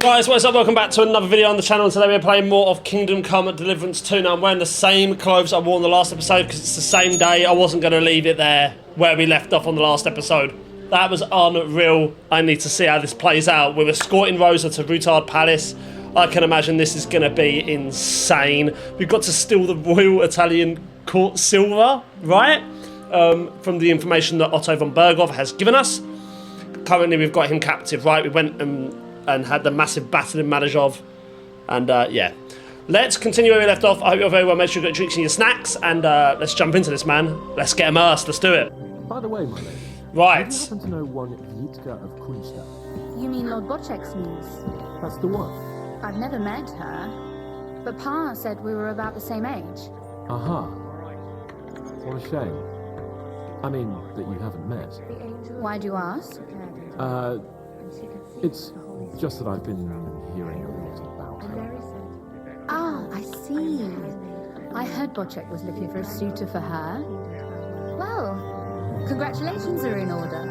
Guys, what's up? Welcome back to another video on the channel. Today we're playing more of Kingdom Come Deliverance 2. Now I'm wearing the same clothes I wore in the last episode because it's the same day. I wasn't going to leave it there where we left off on the last episode. That was unreal. I need to see how this plays out. We're escorting Rosa to Rutard Palace. I can imagine this is going to be insane. We've got to steal the Royal Italian Court silver, right? From the information that Otto von Berghoff has given us. Currently we've got him captive, right? We went and had the massive battle in Malazhov. And yeah. Let's continue where we left off. I hope you're very well. Make sure you got drinks and your snacks. And let's jump into this, man. Let's get immersed. Let's do it. By the way, my lady. Right. Do you happen to know one Yitka of Kunstadt? You mean Lord Bocek's niece? That's the one. I've never met her, but Pa said we were about the same age. Aha. What a shame. I mean, that you haven't met. Why do you ask? It's just that I've been hearing a lot about her. Ah, I see. I heard Bocek was looking for a suitor for her. Well, congratulations are in order.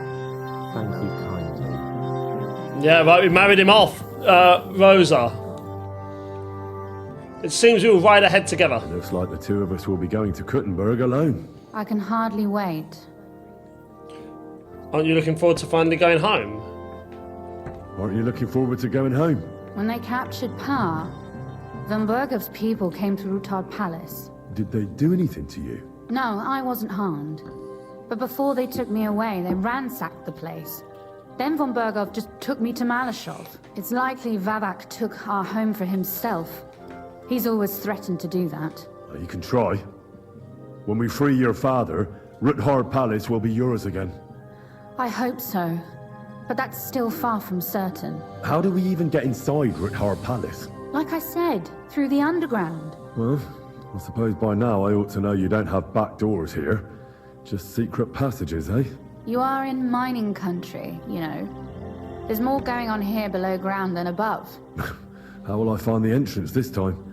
Thank you kindly. Yeah, right. We married him off. Rosa. It seems we will ride ahead together. Looks like the two of us will be going to Kuttenberg alone. I can hardly wait. Aren't you looking forward to finally going home? Aren't you looking forward to going home? When they captured Pa, von Bergov's people came to Rutard Palace. Did they do anything to you? No, I wasn't harmed. But before they took me away, they ransacked the place. Then von Bergov just took me to Malashov. It's likely Vavak took our home for himself. He's always threatened to do that. You can try. When we free your father, Ruthard Palace will be yours again. I hope so, but that's still far from certain. How do we even get inside Ruthard Palace? Like I said, through the underground. Well, I suppose by now I ought to know you don't have back doors here. Just secret passages, eh? You are in mining country, you know. There's more going on here below ground than above. How will I find the entrance this time?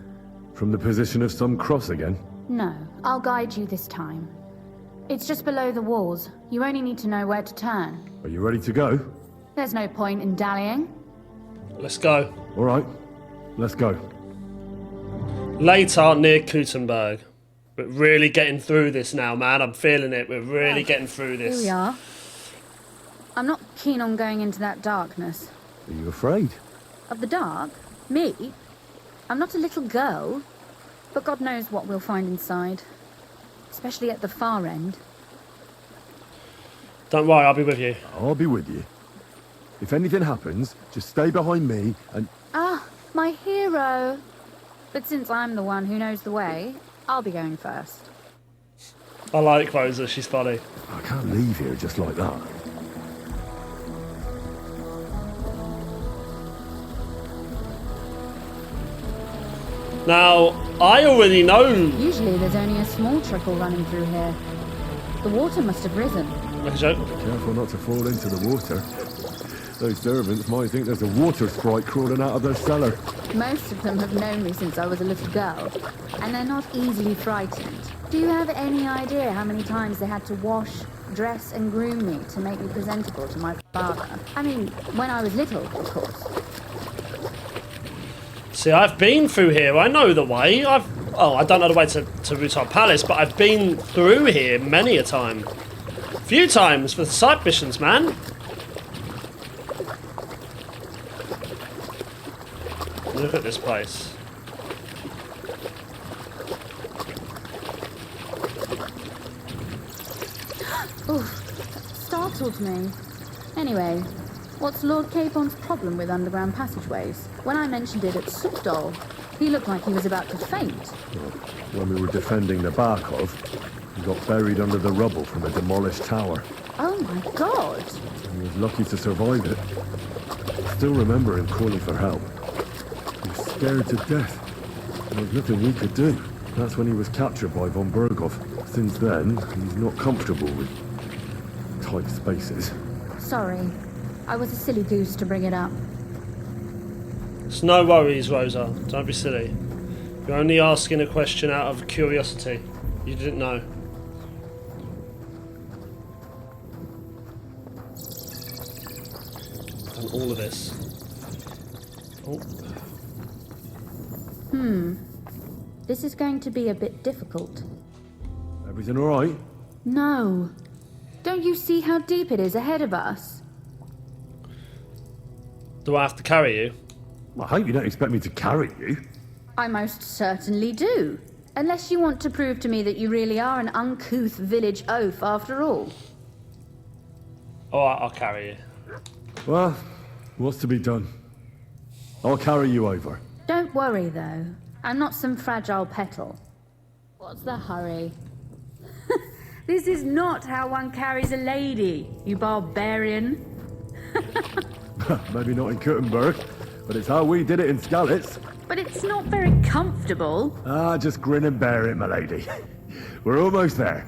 From the position of some cross again? No, I'll guide you this time. It's just below the walls. You only need to know where to turn. Are you ready to go? There's no point in dallying. Let's go. All right, let's go. Later near Kuttenberg. We're really getting through this now, man. I'm feeling it. We're really getting through this. Here we are. I'm not keen on going into that darkness. Are you afraid? Of the dark? Me? I'm not a little girl. But God knows what we'll find inside. Especially at the far end. Don't worry, I'll be with you. I'll be with you. If anything happens, just stay behind me and... Ah, my hero. But since I'm the one who knows the way, I'll be going first. I like Rosa, she's funny. I can't leave here just like that. Now, I already know... Usually there's only a small trickle running through here. The water must have risen. Like a joke. Careful not to fall into the water. Those servants might think there's a water sprite crawling out of their cellar. Most of them have known me since I was a little girl, and they're not easily frightened. Do you have any idea how many times they had to wash, dress, and groom me to make me presentable to my father? I mean, when I was little, of course. See, I've been through here. I know the way. I don't know the way to Rutard Palace, but I've been through here many a time. A few times for the side missions, man. Look at this place. Oof, startled me. Anyway, what's Lord Capon's problem with underground passageways? When I mentioned it at Sukdol, he looked like he was about to faint. When we were defending the Barkov, he got buried under the rubble from a demolished tower. Oh my god! He was lucky to survive it. I still remember him calling for help. He was scared to death. There was nothing we could do. That's when he was captured by von Berghoff. Since then, he's not comfortable with tight spaces. Sorry. I was a silly goose to bring it up. It's no worries, Rosa. Don't be silly. You're only asking a question out of curiosity. You didn't know. Done all of this. This is going to be a bit difficult. Everything alright? No. Don't you see how deep it is ahead of us? Do I have to carry you? I hope you don't expect me to carry you. I most certainly do. Unless you want to prove to me that you really are an uncouth village oaf after all. Alright, I'll carry you. Well, what's to be done? I'll carry you over. Don't worry, though. I'm not some fragile petal. What's the hurry? This is not how one carries a lady, you barbarian. Maybe not in Kuttenberg, but it's how we did it in Skalitz. But it's not very comfortable. Ah, just grin and bear it, my lady. We're almost there.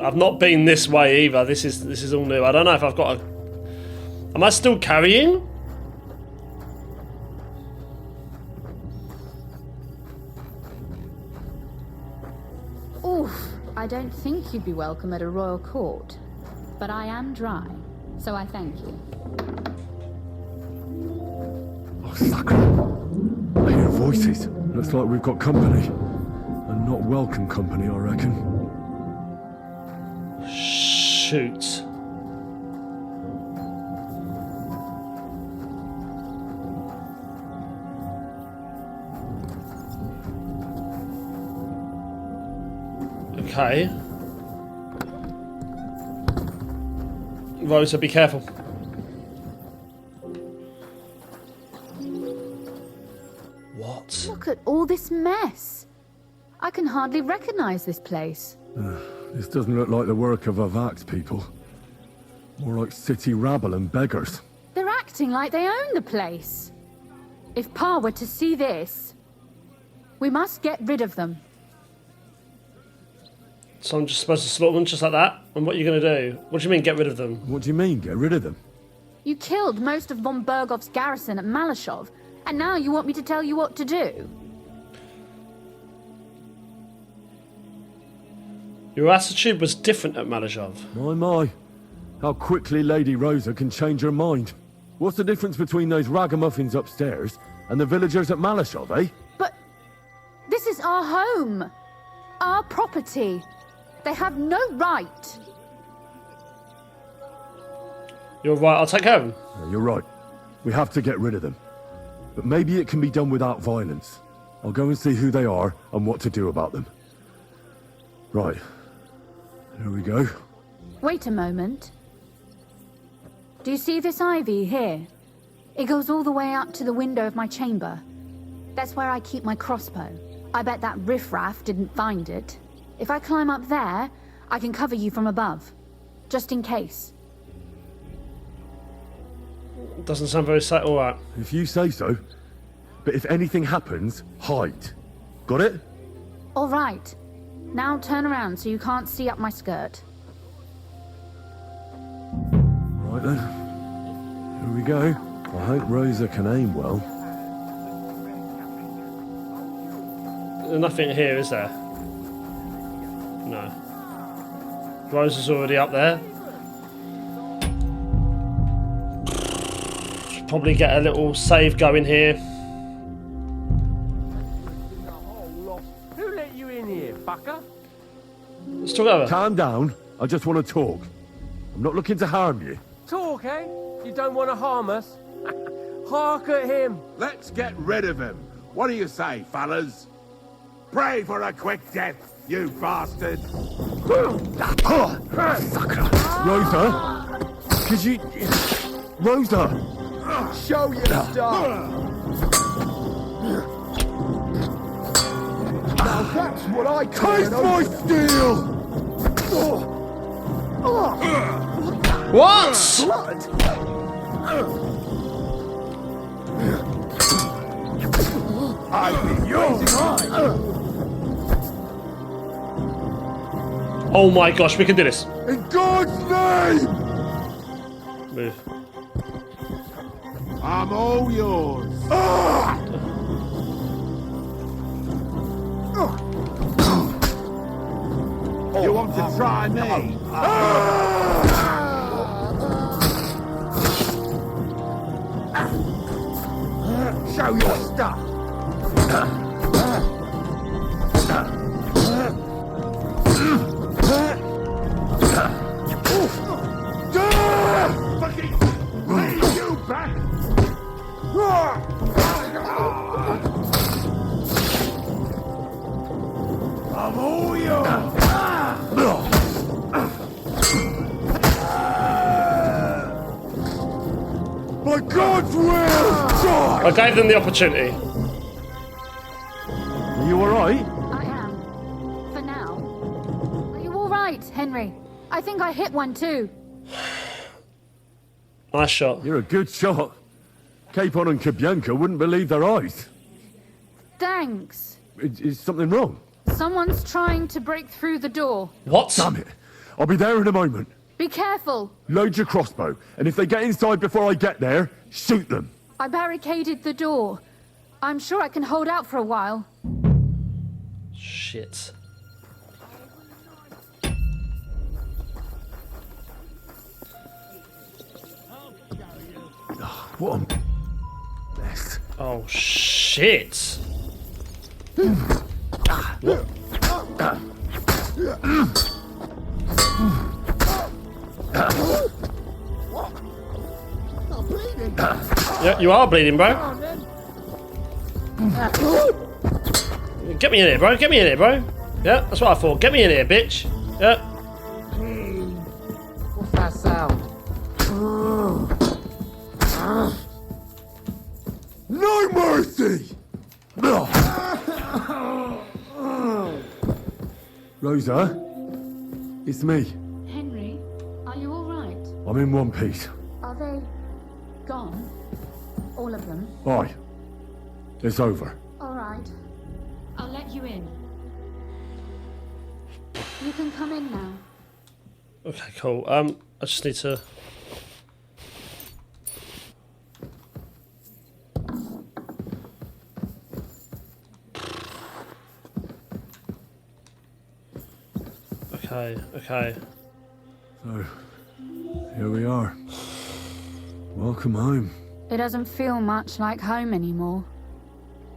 I've not been this way either. This is all new. I don't know if I've got a... Am I still carrying? Oof, I don't think you'd be welcome at a royal court. But I am dry, so I thank you. Oh, Sakra. I hear voices. Looks like we've got company. And not welcome company, I reckon. Shoot. Okay. Rosa, be careful. What? Look at all this mess. I can hardly recognize this place. This doesn't look like the work of Avak's people. More like city rabble and beggars. They're acting like they own the place. If Pa were to see this, we must get rid of them. So I'm just supposed to slaughter them just like that? And what are you going to do? What do you mean, get rid of them? What do you mean, get rid of them? You killed most of von Bergov's garrison at Malashov, and now you want me to tell you what to do? Your attitude was different at Malashov. My. How quickly Lady Rosa can change her mind. What's the difference between those ragamuffins upstairs and the villagers at Malashov, eh? But this is our home. Our property. They have no right. You're right, I'll take care of them. Yeah, you're right. We have to get rid of them. But maybe it can be done without violence. I'll go and see who they are and what to do about them. Right. Here we go. Wait a moment. Do you see this ivy here? It goes all the way up to the window of my chamber. That's where I keep my crossbow. I bet that riffraff didn't find it. If I climb up there, I can cover you from above. Just in case. Doesn't sound very safe. Alright. If you say so. But if anything happens, hide. Got it? All right. Now turn around so you can't see up my skirt. Right then. Here we go. I hope Rosa can aim well. There's nothing here, is there? No. Rosa's already up there. Should probably get a little save going here. Who let you in here, fucker? Let's talk over. Calm down. I just want to talk. I'm not looking to harm you. Talk, eh? You don't want to harm us? Hark at him. Let's get rid of him. What do you say, fellas? Pray for a quick death, you bastard! Rosa? Could you... Rosa! Show your stuff! Now that's what I call Taste my steel! What? I've been using mine! Oh my gosh, we can do this. In God's name! Move. I'm all yours! You want to try me? Show your stuff! Fucking leave you back! I'm all yours! By God's will, die! I gave them the opportunity. Are you alright? I am. For now. Are you all right, Henry? I think I hit one too. Nice shot. You're a good shot. Capon and Kabianka wouldn't believe their eyes. Thanks. Is something wrong? Someone's trying to break through the door. What? Damn it. I'll be there in a moment. Be careful. Load your crossbow, and if they get inside before I get there, shoot them. I barricaded the door. I'm sure I can hold out for a while. Shit. What a mess. Oh shit. Yeah, you are bleeding, bro. Get me in here, bro. Get me in here, bro. Yeah, that's what I thought. Get me in here, bitch. Yeah. What's that sound? No mercy! Rosa, it's me. Henry, are you all right? I'm in one piece. Are they gone? All of them? Aye. It's over. All right. I'll let you in. You can come in now. Okay, cool. I just need to. Okay. So, here we are. Welcome home. It doesn't feel much like home anymore.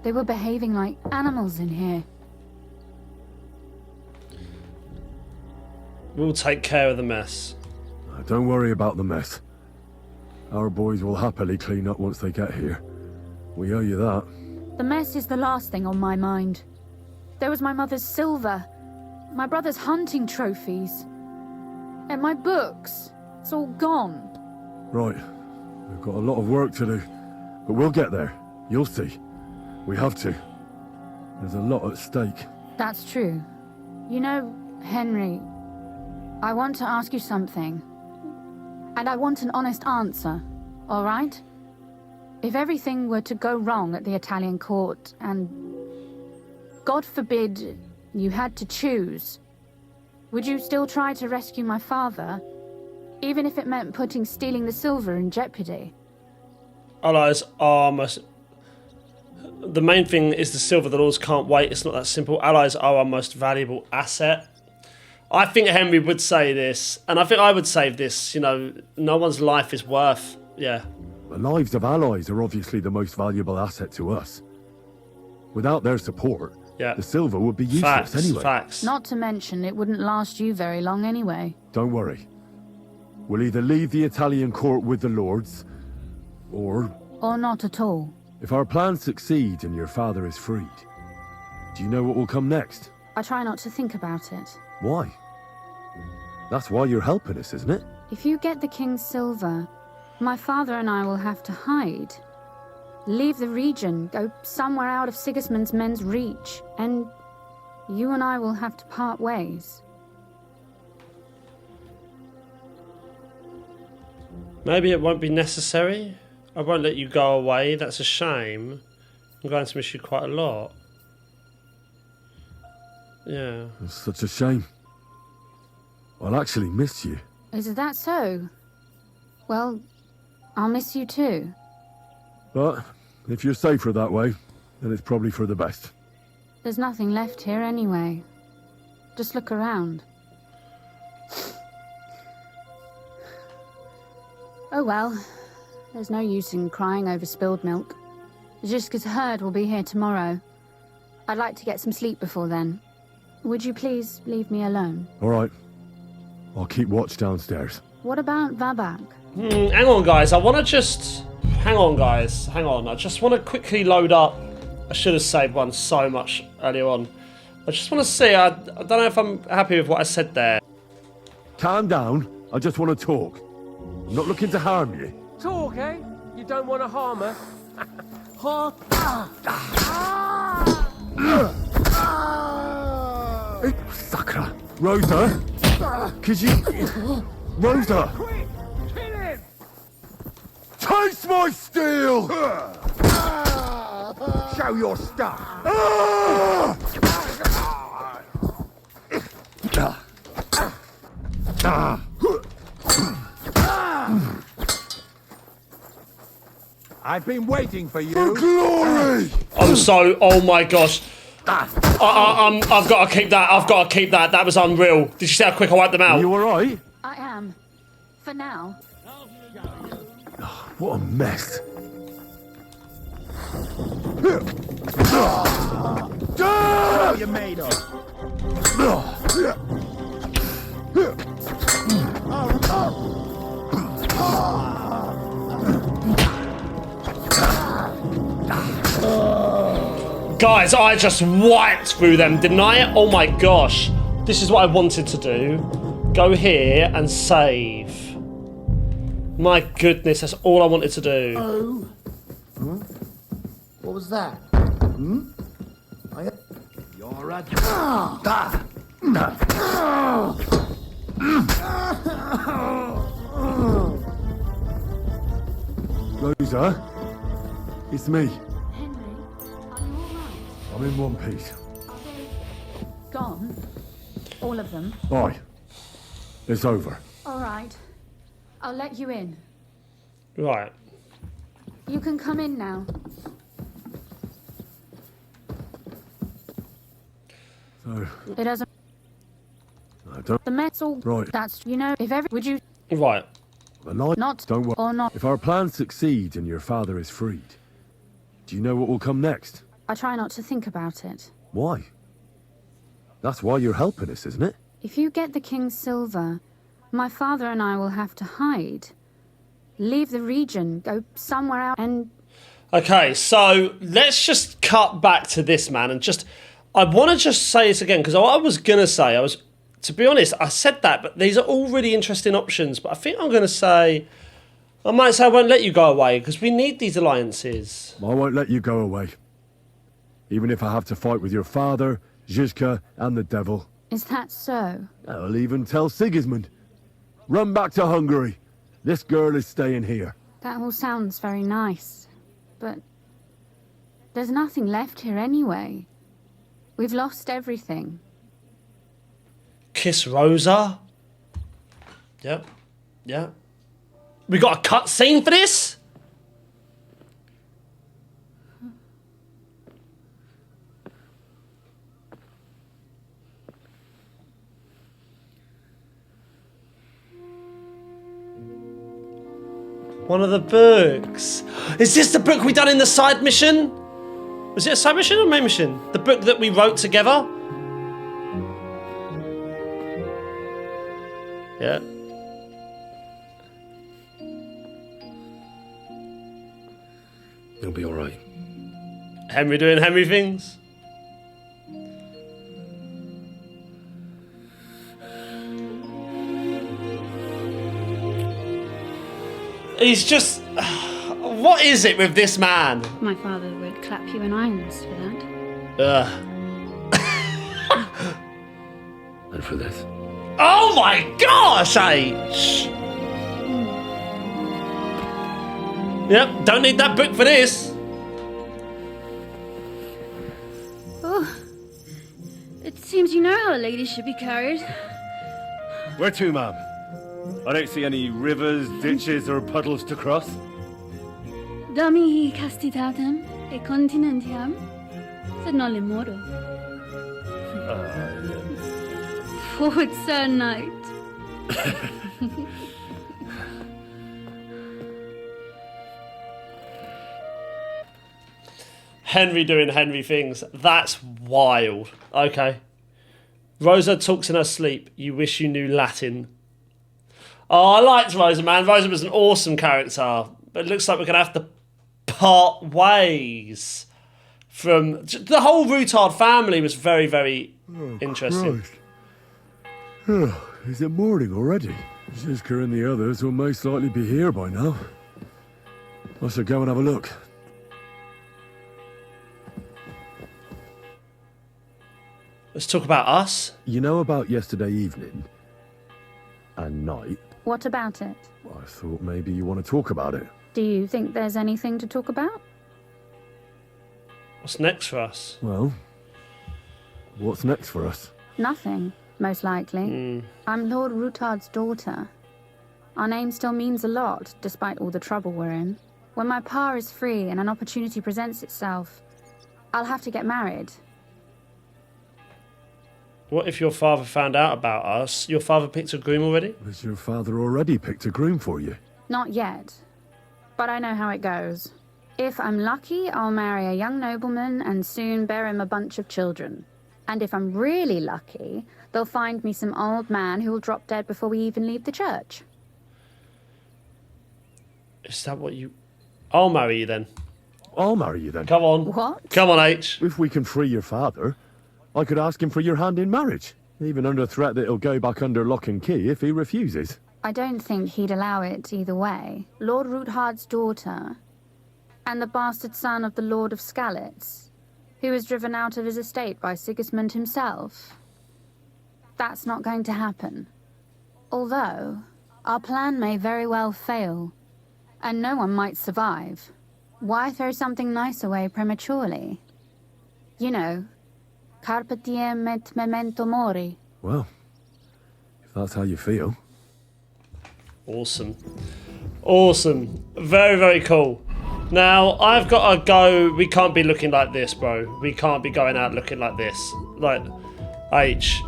They were behaving like animals in here. We'll take care of the mess. Don't worry about the mess. Our boys will happily clean up once they get here. We owe you that. The mess is the last thing on my mind. There was my mother's silver, my brother's hunting trophies, and my books. It's all gone. Right. We've got a lot of work to do. But we'll get there. You'll see. We have to. There's a lot at stake. That's true. You know, Henry, I want to ask you something. And I want an honest answer, all right? If everything were to go wrong at the Italian court, and God forbid you had to choose, would you still try to rescue my father, even if it meant putting stealing the silver in jeopardy? Allies are most. The main thing is the silver. The laws can't wait. It's not that simple. Allies are our most valuable asset. I think Henry would say this, and I think I would say this. You know, no one's life is worth. Yeah. The lives of allies are obviously the most valuable asset to us. Without their support, Yeah. the silver would be useless Facts. anyway. Facts. Not to mention, it wouldn't last you very long anyway. Don't worry. We'll either leave the Italian court with the lords, or Or not at all. if our plans succeed and your father is freed, do you know what will come next? I try not to think about it. Why? That's why you're helping us, isn't it? If you get the king's silver, my father and I will have to hide. Leave the region, go somewhere out of Sigismund's men's reach, and you and I will have to part ways. Maybe it won't be necessary. I won't let you go away. That's a shame. I'm going to miss you quite a lot. Yeah. It's such a shame. I'll actually miss you. Is that so? Well, I'll miss you too. But if you're safer that way, then it's probably for the best. There's nothing left here anyway. Just look around. Oh well, there's no use in crying over spilled milk. Ziska's herd will be here tomorrow. I'd like to get some sleep before then. Would you please leave me alone? All right. I'll keep watch downstairs. What about Vabak? Hang on, guys. I want to just... Hang on, guys. Hang on. I just want to quickly load up. I should have saved one so much earlier on. I just want to see. I don't know if I'm happy with what I said there. Calm down. I just want to talk. I'm not looking to harm you. Talk, eh? You don't want to harm us? Sakra! Rosa! Could you... Rosa! Quick! Kill him! Taste my steel! Show your stuff. I've been waiting for you. For glory! I'm so... Oh my gosh. I've got to keep that. I've got to keep that. That was unreal. Did you see how quick I wiped them out? Are you alright? I am. For now. What a mess. What you made of? Guys, I just wiped through them, didn't I? Oh my gosh. This is what I wanted to do. Go here and save. My goodness, that's all I wanted to do. Oh. Huh? What was that? You're a... Rosa? It's me. Henry, are you alright? I'm in one piece. Are they gone? All of them? Aye. It's over. Alright. I'll let you in. Right. You can come in now. So, It doesn't... I don't... The Mets all... Right. That's... You know, if every... Would you... Right. The night... Not... Don't worry. Or not... If our plan succeeds and your father is freed, do you know what will come next? I try not to think about it. Why? That's why you're helping us, isn't it? If you get the King's silver, my father and I will have to hide. Leave the region, go somewhere out and... Okay, so let's just cut back to this, man, and just... I want to just say this again, because what I was going to say, to be honest, I said that, but these are all really interesting options, but I think I'm going to say... I might say I won't let you go away, because we need these alliances. I won't let you go away. Even if I have to fight with your father, Zizka, and the devil. Is that so? I'll even tell Sigismund. Run back to Hungary. This girl is staying here. That all sounds very nice. But... there's nothing left here anyway. We've lost everything. Kiss Rosa? Yep. Yeah. We got a cut scene for this? One of the books. Is this the book we done in the side mission? Was it a side mission or main mission? The book that we wrote together? Yeah. You'll be alright. Henry doing Henry things? He's just... What is it with this man? My father would clap you in irons for that. And for this. Oh my gosh, H! Yep, don't need that book for this. Oh, it seems you know how a lady should be carried. Where to, ma'am? I don't see any rivers, ditches, or puddles to cross. Dami castitatem e continentiam, sed non le moro. Forward, Sir Knight. Henry doing Henry things. That's wild. Okay. Rosa talks in her sleep. You wish you knew Latin. Oh, I liked Rosa, man. Rosa was an awesome character. But it looks like we're going to have to part ways from... The whole Routard family was very, very interesting. Christ. Is it morning already? Ziska and the others will most likely be here by now. I should go and have a look. Let's talk about us. You know about yesterday evening? And night? What about it? I thought maybe you want to talk about it. Do you think there's anything to talk about? What's next for us? Well, what's next for us? Nothing, most likely. I'm Lord Routard's daughter. Our name still means a lot, despite all the trouble we're in. When my pa is free and an opportunity presents itself, I'll have to get married. What if your father found out about us? Your father picked a groom already? Has your father already picked a groom for you? Not yet, but I know how it goes. If I'm lucky, I'll marry a young nobleman and soon bear him a bunch of children. And if I'm really lucky, they'll find me some old man who will drop dead before we even leave the church. Is that what you... I'll marry you then. I'll marry you then. Come on. What? Come on, H. If we can free your father, I could ask him for your hand in marriage. Even under threat that he'll go back under lock and key if he refuses. I don't think he'd allow it either way. Lord Routard's daughter, and the bastard son of the Lord of Skalitz, who was driven out of his estate by Sigismund himself. That's not going to happen. Although, our plan may very well fail, and no one might survive. Why throw something nice away prematurely? You know, carpe diem et memento mori. Well, if that's how you feel. Awesome. Awesome. Very, very cool. Now, I've got to go... We can't be looking like this, bro. We can't be going out looking like this. Like, H.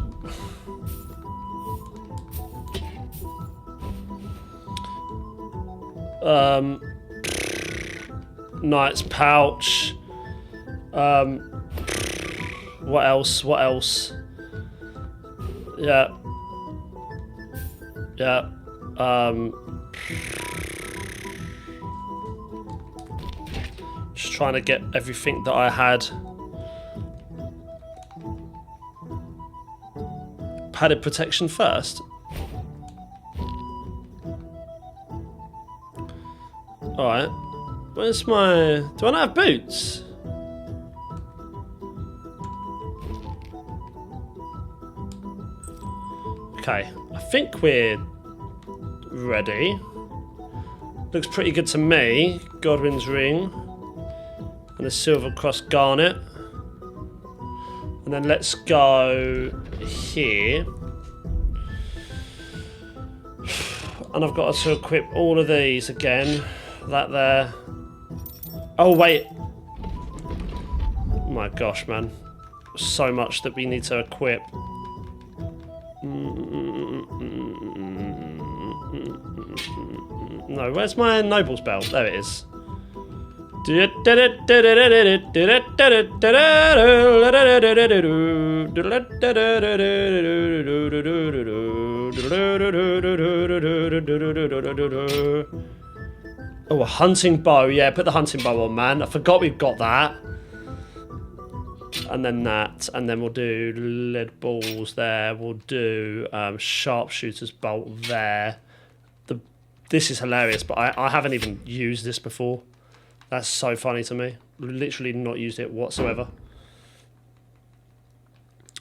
Knight's pouch. What else? What else? Yeah. Yeah. Just trying to get everything that I had. Padded protection first. Alright. Where's my... Do I not have boots? Okay. I think we're ready. Looks pretty good to me. Godwin's ring. And a silver cross garnet. And then let's go here. And I've got to equip all of these again. That there. Oh, wait. Oh my gosh, man. So much that we need to equip. No, where's my noble's belt? There it is. Oh, a hunting bow. Yeah, put the hunting bow on, man. I forgot we've got that. And then that. And then we'll do lead balls there. We'll do sharpshooter's bolt there. This is hilarious, but I haven't even used this before. That's so funny to me. Literally not used it whatsoever.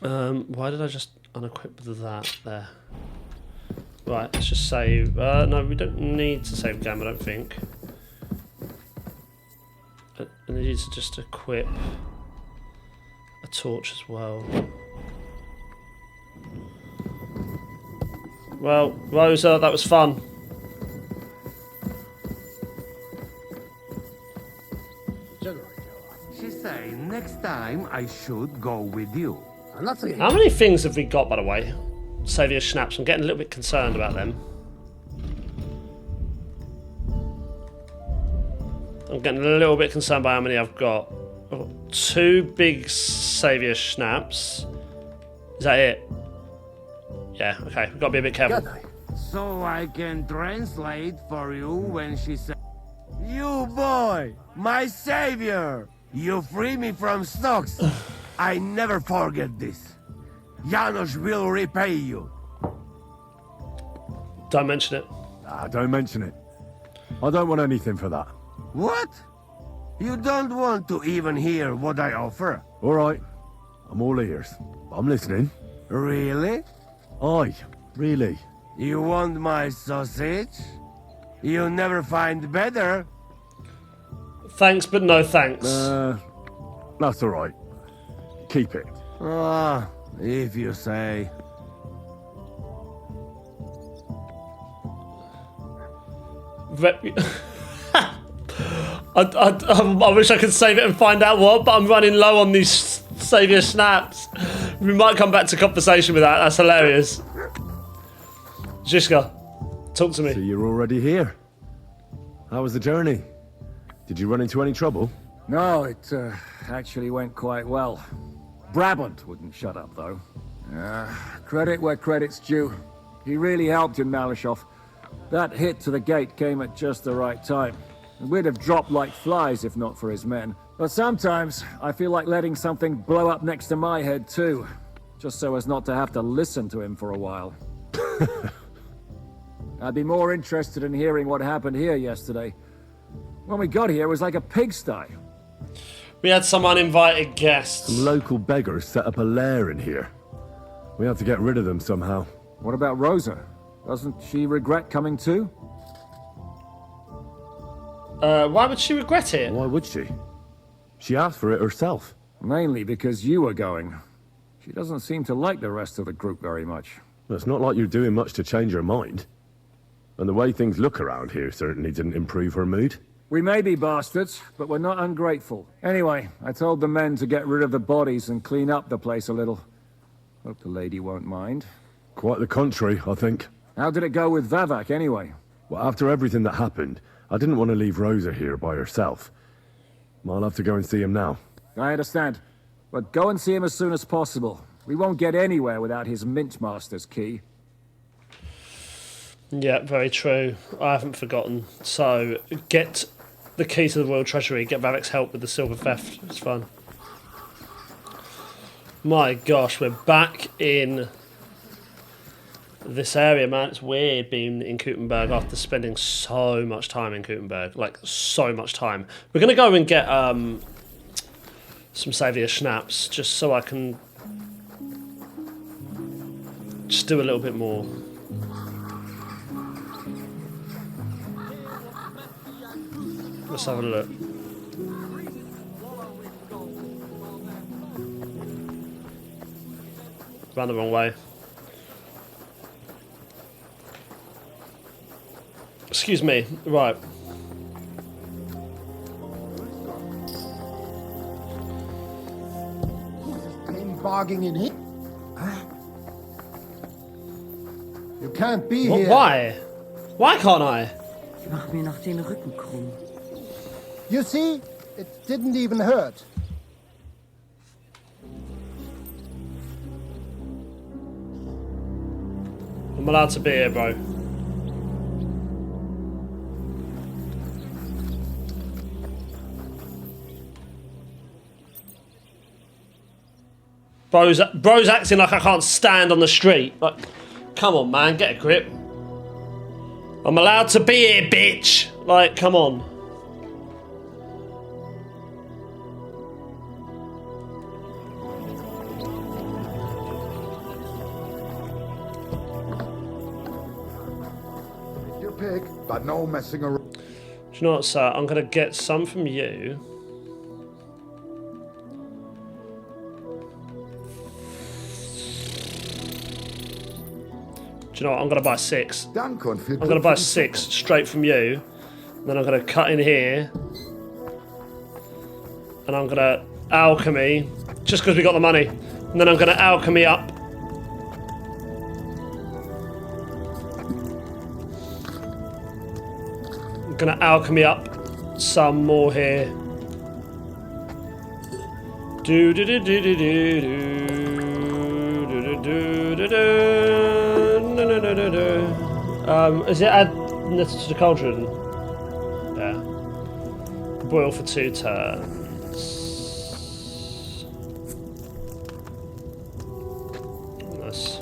Why did I just unequip that there? Right, let's just save. No, we don't need to save game, I don't think. I need to just equip a torch as well. Well, Rosa, that was fun. She say next time I should go with you. How many things have we got, by the way? Saviour Schnapps. I'm getting a little bit concerned about them. I'm getting a little bit concerned by how many I've got. Oh, 2 big saviour schnapps. Is that it? Yeah, okay. We've got to be a bit careful. So I can translate for you when she said, "You boy, my savior! You free me from stocks. I never forget this. Janos will repay you." Don't mention it. Don't mention it. I don't want anything for that. What? You don't want to even hear what I offer? All right. I'm all ears. I'm listening. Really? Aye, really. You want my sausage? You'll never find better. Thanks, but no thanks. That's all right. Keep it. Ah, if you say. I wish I could save it and find out what, but I'm running low on these saviour snaps. We might come back to conversation with that. That's hilarious. Zizka, talk to me. So you're already here. How was the journey? Did you run into any trouble? No, it actually went quite well. Brabant wouldn't shut up, though. Credit where credit's due. He really helped in Malishov. That hit to the gate came at just the right time. We'd have dropped like flies if not for his men. But sometimes, I feel like letting something blow up next to my head too. Just so as not to have to listen to him for a while. I'd be more interested in hearing what happened here yesterday. When we got here, it was like a pigsty. We had some uninvited guests. Some local beggars set up a lair in here. We had to get rid of them somehow. What about Rosa? Doesn't she regret coming too? Why would she regret it? Why would she? She asked for it herself. Mainly because you were going. She doesn't seem to like the rest of the group very much. It's not like you're doing much to change her mind. And the way things look around here certainly didn't improve her mood. We may be bastards, but we're not ungrateful. Anyway, I told the men to get rid of the bodies and clean up the place a little. Hope the lady won't mind. Quite the contrary, I think. How did it go with Vavak, anyway? Well, after everything that happened, I didn't want to leave Rosa here by herself. I'll have to go and see him now. I understand. But go and see him as soon as possible. We won't get anywhere without his Mintmaster's key. Yeah, very true. I haven't forgotten. So, get the key to the Royal Treasury, get Vavak's help with the silver theft. It's fun. My gosh, we're back in this area, man. It's weird being in Kuttenberg after spending so much time in Kuttenberg. Like, so much time. We're going to go and get some saviour schnapps, just so I can just do a little bit more. Let's have a look. Ran the wrong way. Excuse me. Right. Barging in here? You can't be What, here. why? Why can't I? Ich mach mir noch den Rücken krumm. You see? It didn't even hurt. I'm allowed to be here, bro. Bro's acting like I can't stand on the street. Like, come on, man, get a grip. I'm allowed to be here, bitch. Like, come on. Your pick, but no messing around. Do you know what, sir? I'm gonna get some from you. Do you know what? I'm going to buy 6. I'm going to buy 6 straight from you. And then I'm going to cut in here. And I'm going to alchemy, just because we got the money. And then I'm going to alchemy up. I'm going to alchemy up some more here. Do do do do do do do do do do do. Is it add to the cauldron? Yeah. Boil for 2 turns. Nice.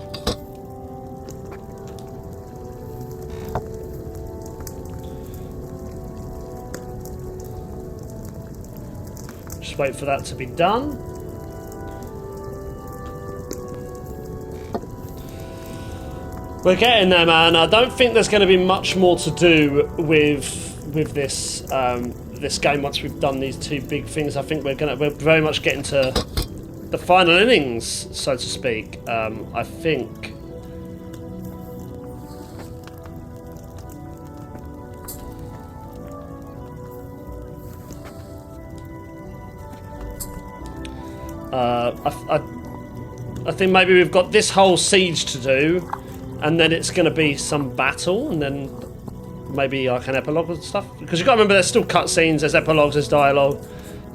Just wait for that to be done. We're getting there, man. I don't think there's going to be much more to do with this this game once we've done these 2 big things. I think we're very much getting to the final innings, so to speak. I think. I think maybe we've got this whole siege to do, and then it's going to be some battle, and then maybe like an epilogue and stuff. Because you've got to remember, there's still cutscenes, there's epilogues, there's dialogue,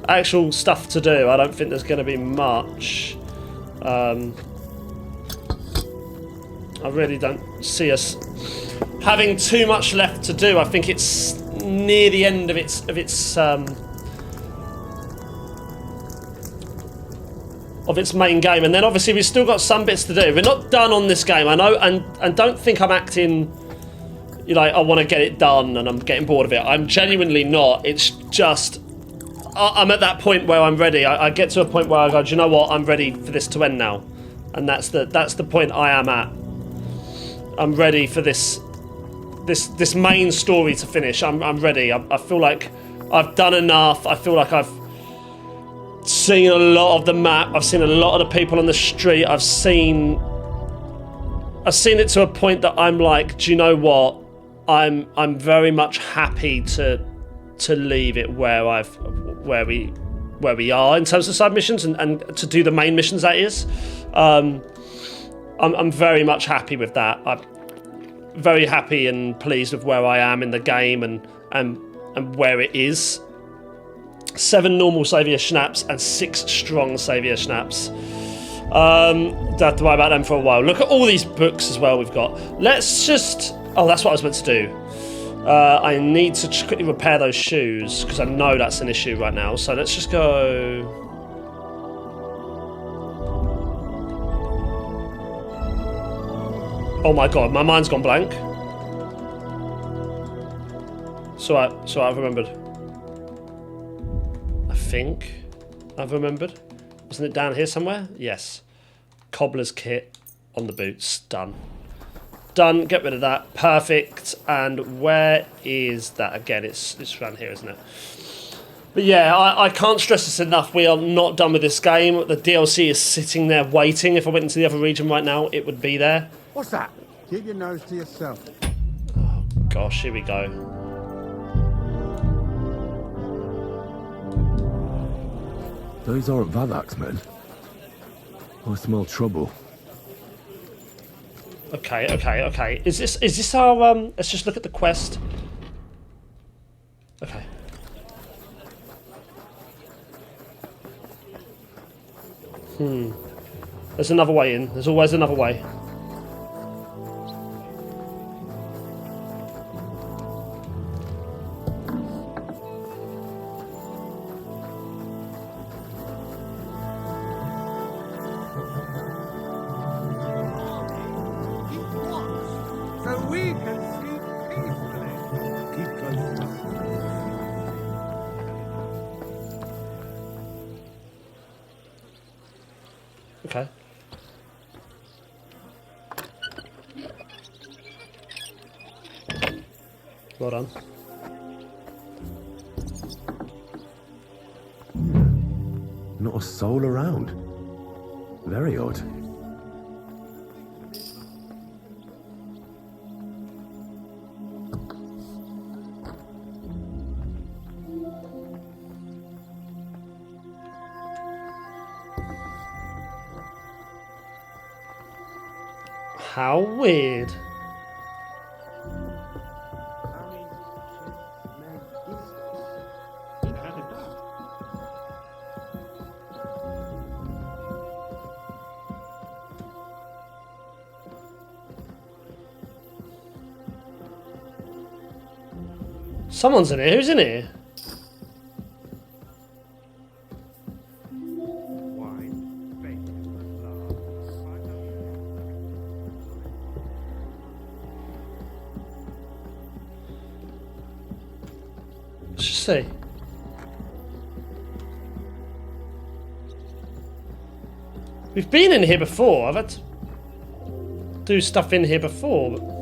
actual stuff to do. I don't think there's going to be much. I really don't see us having too much left to do. I think it's near the end of its main game, and then obviously we've still got some bits to do. We're not done on this game, I know, and don't think I'm acting, you know, I want to get it done and I'm getting bored of it. I'm genuinely not. It's just I'm at that point where I'm ready. I get to a point where I go, do you know what? I'm ready for this to end now, and that's the point I am at. I'm ready for this main story to finish. I'm ready. I feel like I've done enough. I feel like I've seen a lot of the map. I've seen a lot of the people on the street. I've seen it to a point that I'm like, do you know what? I'm very much happy to leave it where we are in terms of side missions and to do the main missions. That is, I'm very much happy with that. I'm very happy and pleased with where I am in the game and where it is. 7 normal Saviour Schnaps and 6 strong Saviour Schnaps. Don't have to worry about them for a while. Look at all these books as well we've got. Let's just... Oh, that's what I was meant to do. I need to quickly repair those shoes, because I know that's an issue right now. So let's just go... Oh my god, my mind's gone blank. So I've remembered. I think I've remembered. Wasn't it down here somewhere? Yes. Cobbler's kit on the boots. Done. Done. Get rid of that. Perfect. And where is that again? It's around here, isn't it? But yeah, I can't stress this enough. We are not done with this game. The DLC is sitting there waiting. If I went into the other region right now, it would be there. What's that? Keep your nose to yourself. Oh gosh, here we go. Those aren't Valak's men. I smell trouble. Okay. Is this our let's just look at the quest. Okay. There's another way in. There's always another way. Okay. Well done. Not a soul around. Very odd. How weird. Someone's in here. Who's in here? Let's just see. We've been in here before. I've had to do stuff in here before. But...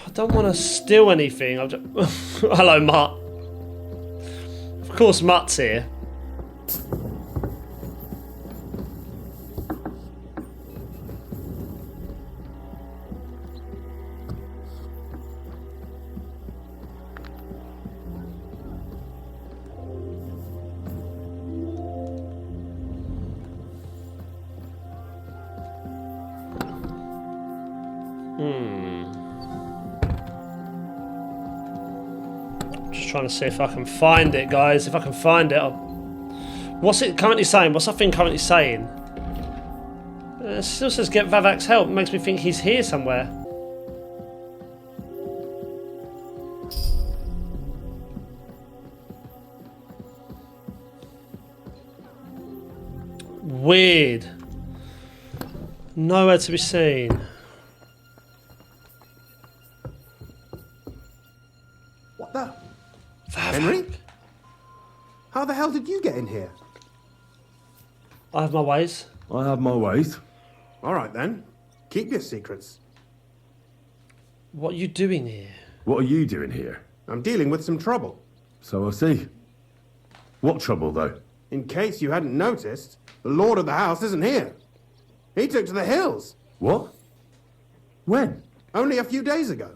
I don't want to steal anything. I'll just... Hello, Mutt. Of course, Mutt's here. Just trying to see if I can find it, guys. If I can find it, what's it currently saying? What's that thing currently saying? It still says get Vavak's help. It makes me think he's here somewhere. Weird. Nowhere to be seen. What the? Vavak. Henry? How the hell did you get in here? I have my ways. I have my ways. All right then. Keep your secrets. What are you doing here? What are you doing here? I'm dealing with some trouble. So I see. What trouble, though? In case you hadn't noticed, the lord of the house isn't here. He took to the hills. What? When? Only a few days ago.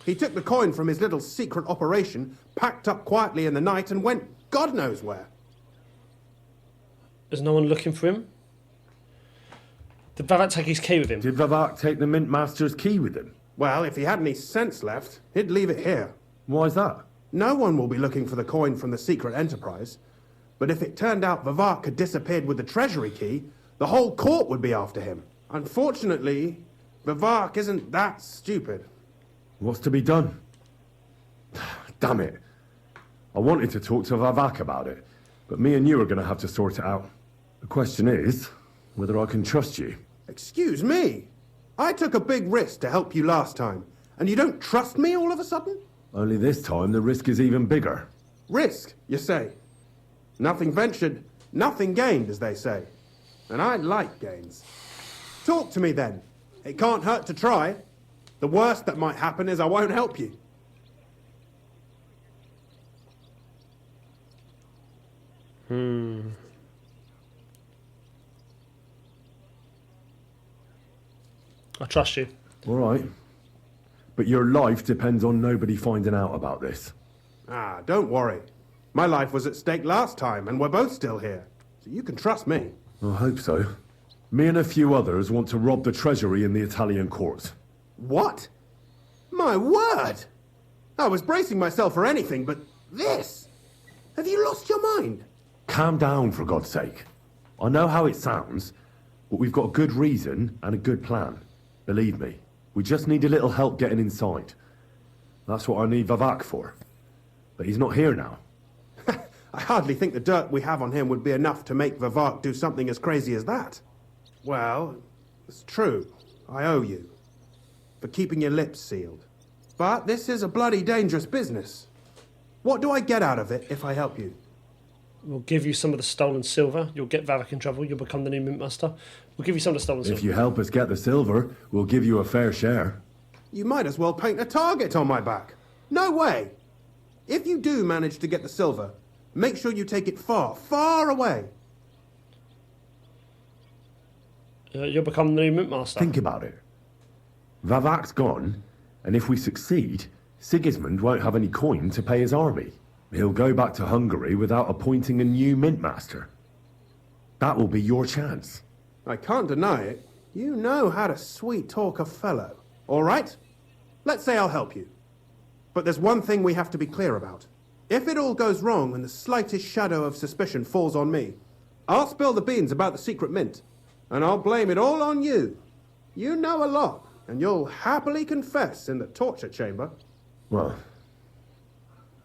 He took the coin from his little secret operation, packed up quietly in the night, and went God knows where. Is no one looking for him? Did Vavak take his key with him? Did Vavak take the Mint Master's key with him? Well, if he had any sense left, he'd leave it here. Why is that? No one will be looking for the coin from the secret enterprise. But if it turned out Vavak had disappeared with the treasury key, the whole court would be after him. Unfortunately, Vavak isn't that stupid. What's to be done? Damn it. I wanted to talk to Vavak about it, but me and you are going to have to sort it out. The question is, whether I can trust you. Excuse me? I took a big risk to help you last time, and you don't trust me all of a sudden? Only this time the risk is even bigger. Risk, you say? Nothing ventured, nothing gained, as they say. And I like gains. Talk to me then. It can't hurt to try. The worst that might happen is I won't help you. I trust you. All right. But your life depends on nobody finding out about this. Ah, don't worry. My life was at stake last time, and we're both still here. So you can trust me. I hope so. Me and a few others want to rob the treasury in the Italian courts. What? My word! I was bracing myself for anything, but this? Have you lost your mind? Calm down, for God's sake. I know how it sounds, but we've got a good reason and a good plan. Believe me, we just need a little help getting inside. That's what I need Vavak for. But he's not here now. I hardly think the dirt we have on him would be enough to make Vavak do something as crazy as that. Well, it's true. I owe you. For keeping your lips sealed. But this is a bloody dangerous business. What do I get out of it if I help you? We'll give you some of the stolen silver. You'll get Vavak in trouble. You'll become the new Mint Master. We'll give you some of the stolen silver. If you help us get the silver, we'll give you a fair share. You might as well paint a target on my back. No way! If you do manage to get the silver, make sure you take it far, far away. You'll become the new Mint Master. Think about it. Vavak's gone, and if we succeed, Sigismund won't have any coin to pay his army. He'll go back to Hungary without appointing a new Mint Master. That will be your chance. I can't deny it. You know how to sweet talk a fellow. All right? let's say I'll help you. But there's one thing we have to be clear about. If it all goes wrong and the slightest shadow of suspicion falls on me, I'll spill the beans about the secret mint, and I'll blame it all on you. You know a lot, and you'll happily confess in the torture chamber. Well,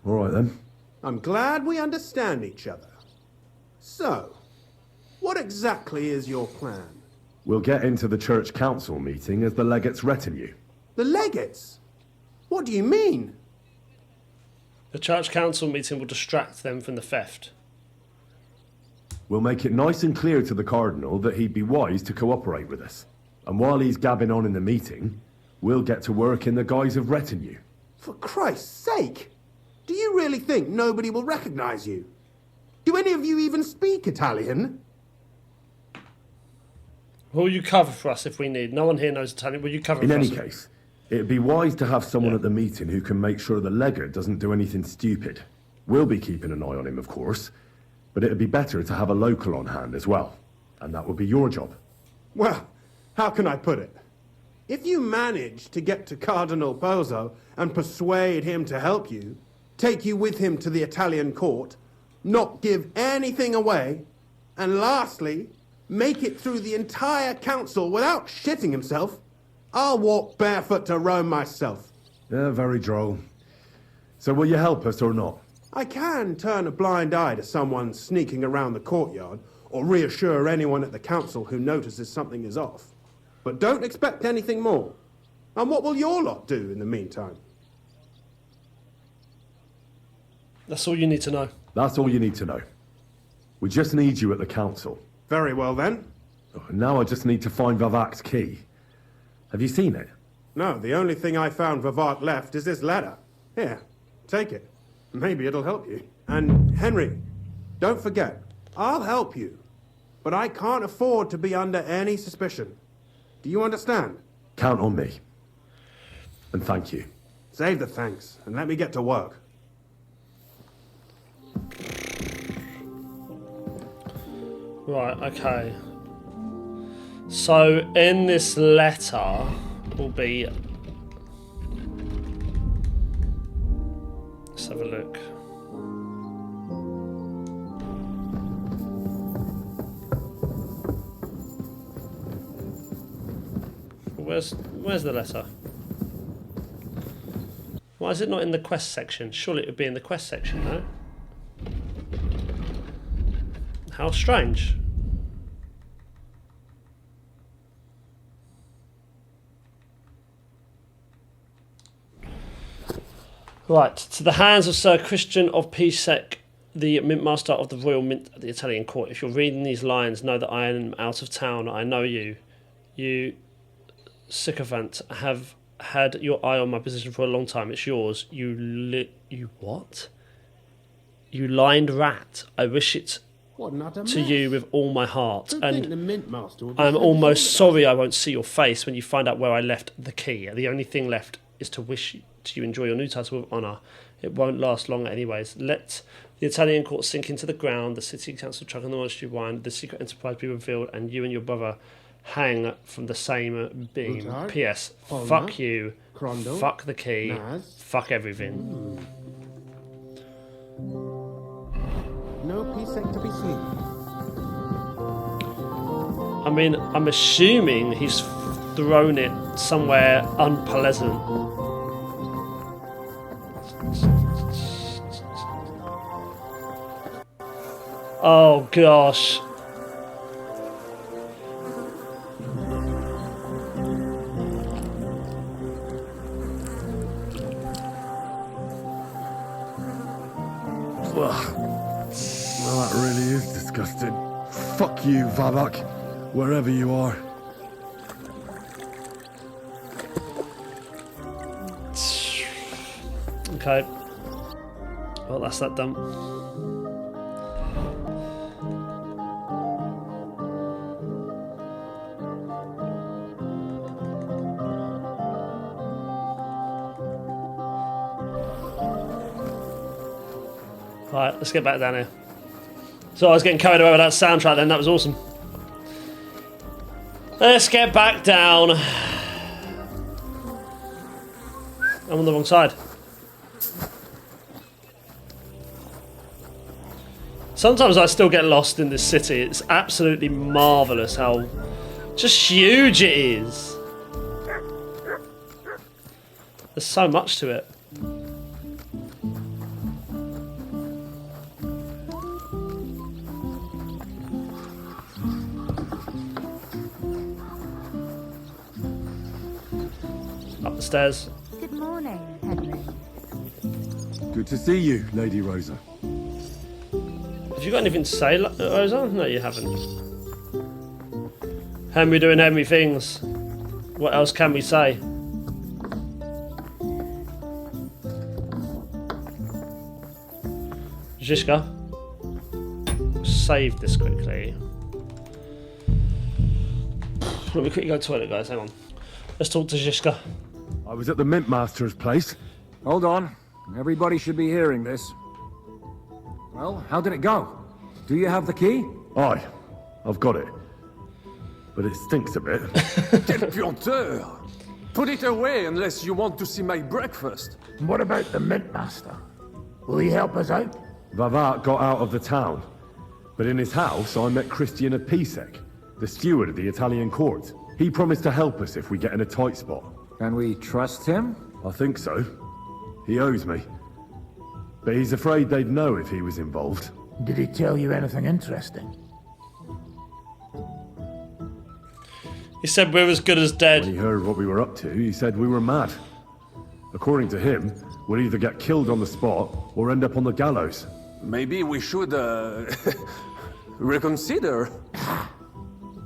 all right then. I'm glad we understand each other. So, what exactly is your plan? We'll get into the church council meeting as the legate's retinue. The legates? What do you mean? The church council meeting will distract them from the theft. We'll make it nice and clear to the Cardinal that he'd be wise to cooperate with us. And while he's gabbing on in the meeting, we'll get to work in the guise of retinue. For Christ's sake! Do you really think nobody will recognize you? Do any of you even speak Italian? Will you cover for us if we need? No one here knows Italian. Will you cover In for us? any case, it'd be wise to have someone at the meeting who can make sure the legate doesn't do anything stupid. We'll be keeping an eye on him, of course, but it'd be better to have a local on hand as well. And that would be your job. Well, how can I put it? If you manage to get to Cardinal Pozzo and persuade him to help you, take you with him to the Italian court, not give anything away, and lastly, make it through the entire council without shitting himself, I'll walk barefoot to Rome myself. Yeah, very droll. So will you help us or not? I can turn a blind eye to someone sneaking around the courtyard, or reassure anyone at the council who notices something is off. But don't expect anything more. And what will your lot do in the meantime? That's all you need to know. That's all you need to know. We just need you at the council. Very well then. Now I just need to find Vavak's key. Have you seen it? No, the only thing I found Vavak left is this letter. Here, take it. Maybe it'll help you. And Henry, don't forget, I'll help you. But I can't afford to be under any suspicion. Do you understand? Count on me. And thank you. Save the thanks, and let me get to work. Right, okay. So, in this letter will be... Let's have a look. Where's the letter? Why is it not in the quest section? Surely it would be in the quest section, no? How strange. Right, to the hands of Sir Christian of Pisek, the Mint Master of the Royal Mint at the Italian Court. If you're reading these lines, know that I am out of town. I know you. You sycophant have had your eye on my position for a long time. It's yours. You what? You lined rat. I wish it What, not a to mess? you with all my heart. Don't think the And Mint Master will be I'm so almost concerned sorry I won't see your face when you find out where I left the key. The only thing left is to wish you enjoy your new title with honour. It won't last long anyways. Let the Italian court sink into the ground, the city council chuck on the monastery wine, the secret enterprise be revealed, and you and your brother hang from the same beam. Guthard, P.S. Holmer, Fuck you. Crondall, Fuck the key. Naz. Fuck everything. No Pisek to be seen. I mean, I'm assuming he's thrown it somewhere unpleasant. Oh gosh. Well, that really is disgusting. Fuck you, Vavak, wherever you are. Okay. Well, that's that done. Right, let's get back down here. So I was getting carried away with that soundtrack then, that was awesome. Let's get back down. I'm on the wrong side. Sometimes I still get lost in this city. It's absolutely marvellous how just huge it is. There's so much to it. Up the stairs. Good morning, Henry. Good to see you, Lady Rosa. Have you got anything to say, Rosa? No, you haven't. Henry doing Henry things. What else can we say? Zizka. Save this quickly. Let me quickly go to the toilet, guys. Hang on. Let's talk to Zizka. I was at the Mint Master's place. Hold on. Everybody should be hearing this. Well, how did it go? Do you have the key? Aye, I've got it. But it stinks a bit. Quel puanteur! Put it away unless you want to see my breakfast. What about the Mint Master? Will he help us out? Vavat got out of the town. But in his house, I met Christian Pisek, the steward of the Italian court. He promised to help us if we get in a tight spot. Can we trust him? I think so. He owes me. But he's afraid they'd know if he was involved. Did he tell you anything interesting? He said we're as good as dead. When he heard what we were up to, he said we were mad. According to him, we'll either get killed on the spot or end up on the gallows. Maybe we should, reconsider.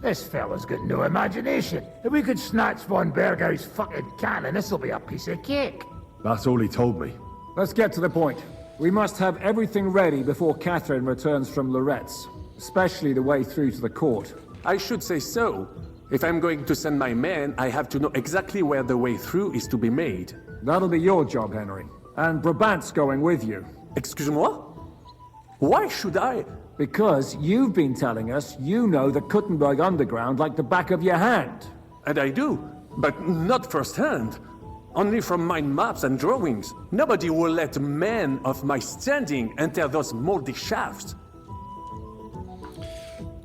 This fella's got no imagination. If we could snatch von Bergau's fucking cannon, this'll be a piece of cake. That's all he told me. Let's get to the point. We must have everything ready before Catherine returns from Loretz, especially the way through to the court. I should say so. If I'm going to send my men, I have to know exactly where the way through is to be made. That'll be your job, Henry. And Brabant's going with you. Excuse-moi? Why should I? Because you've been telling us you know the Kuttenberg underground like the back of your hand. And I do, but not firsthand. Only from mind maps and drawings. Nobody will let men of my standing enter those moldy shafts.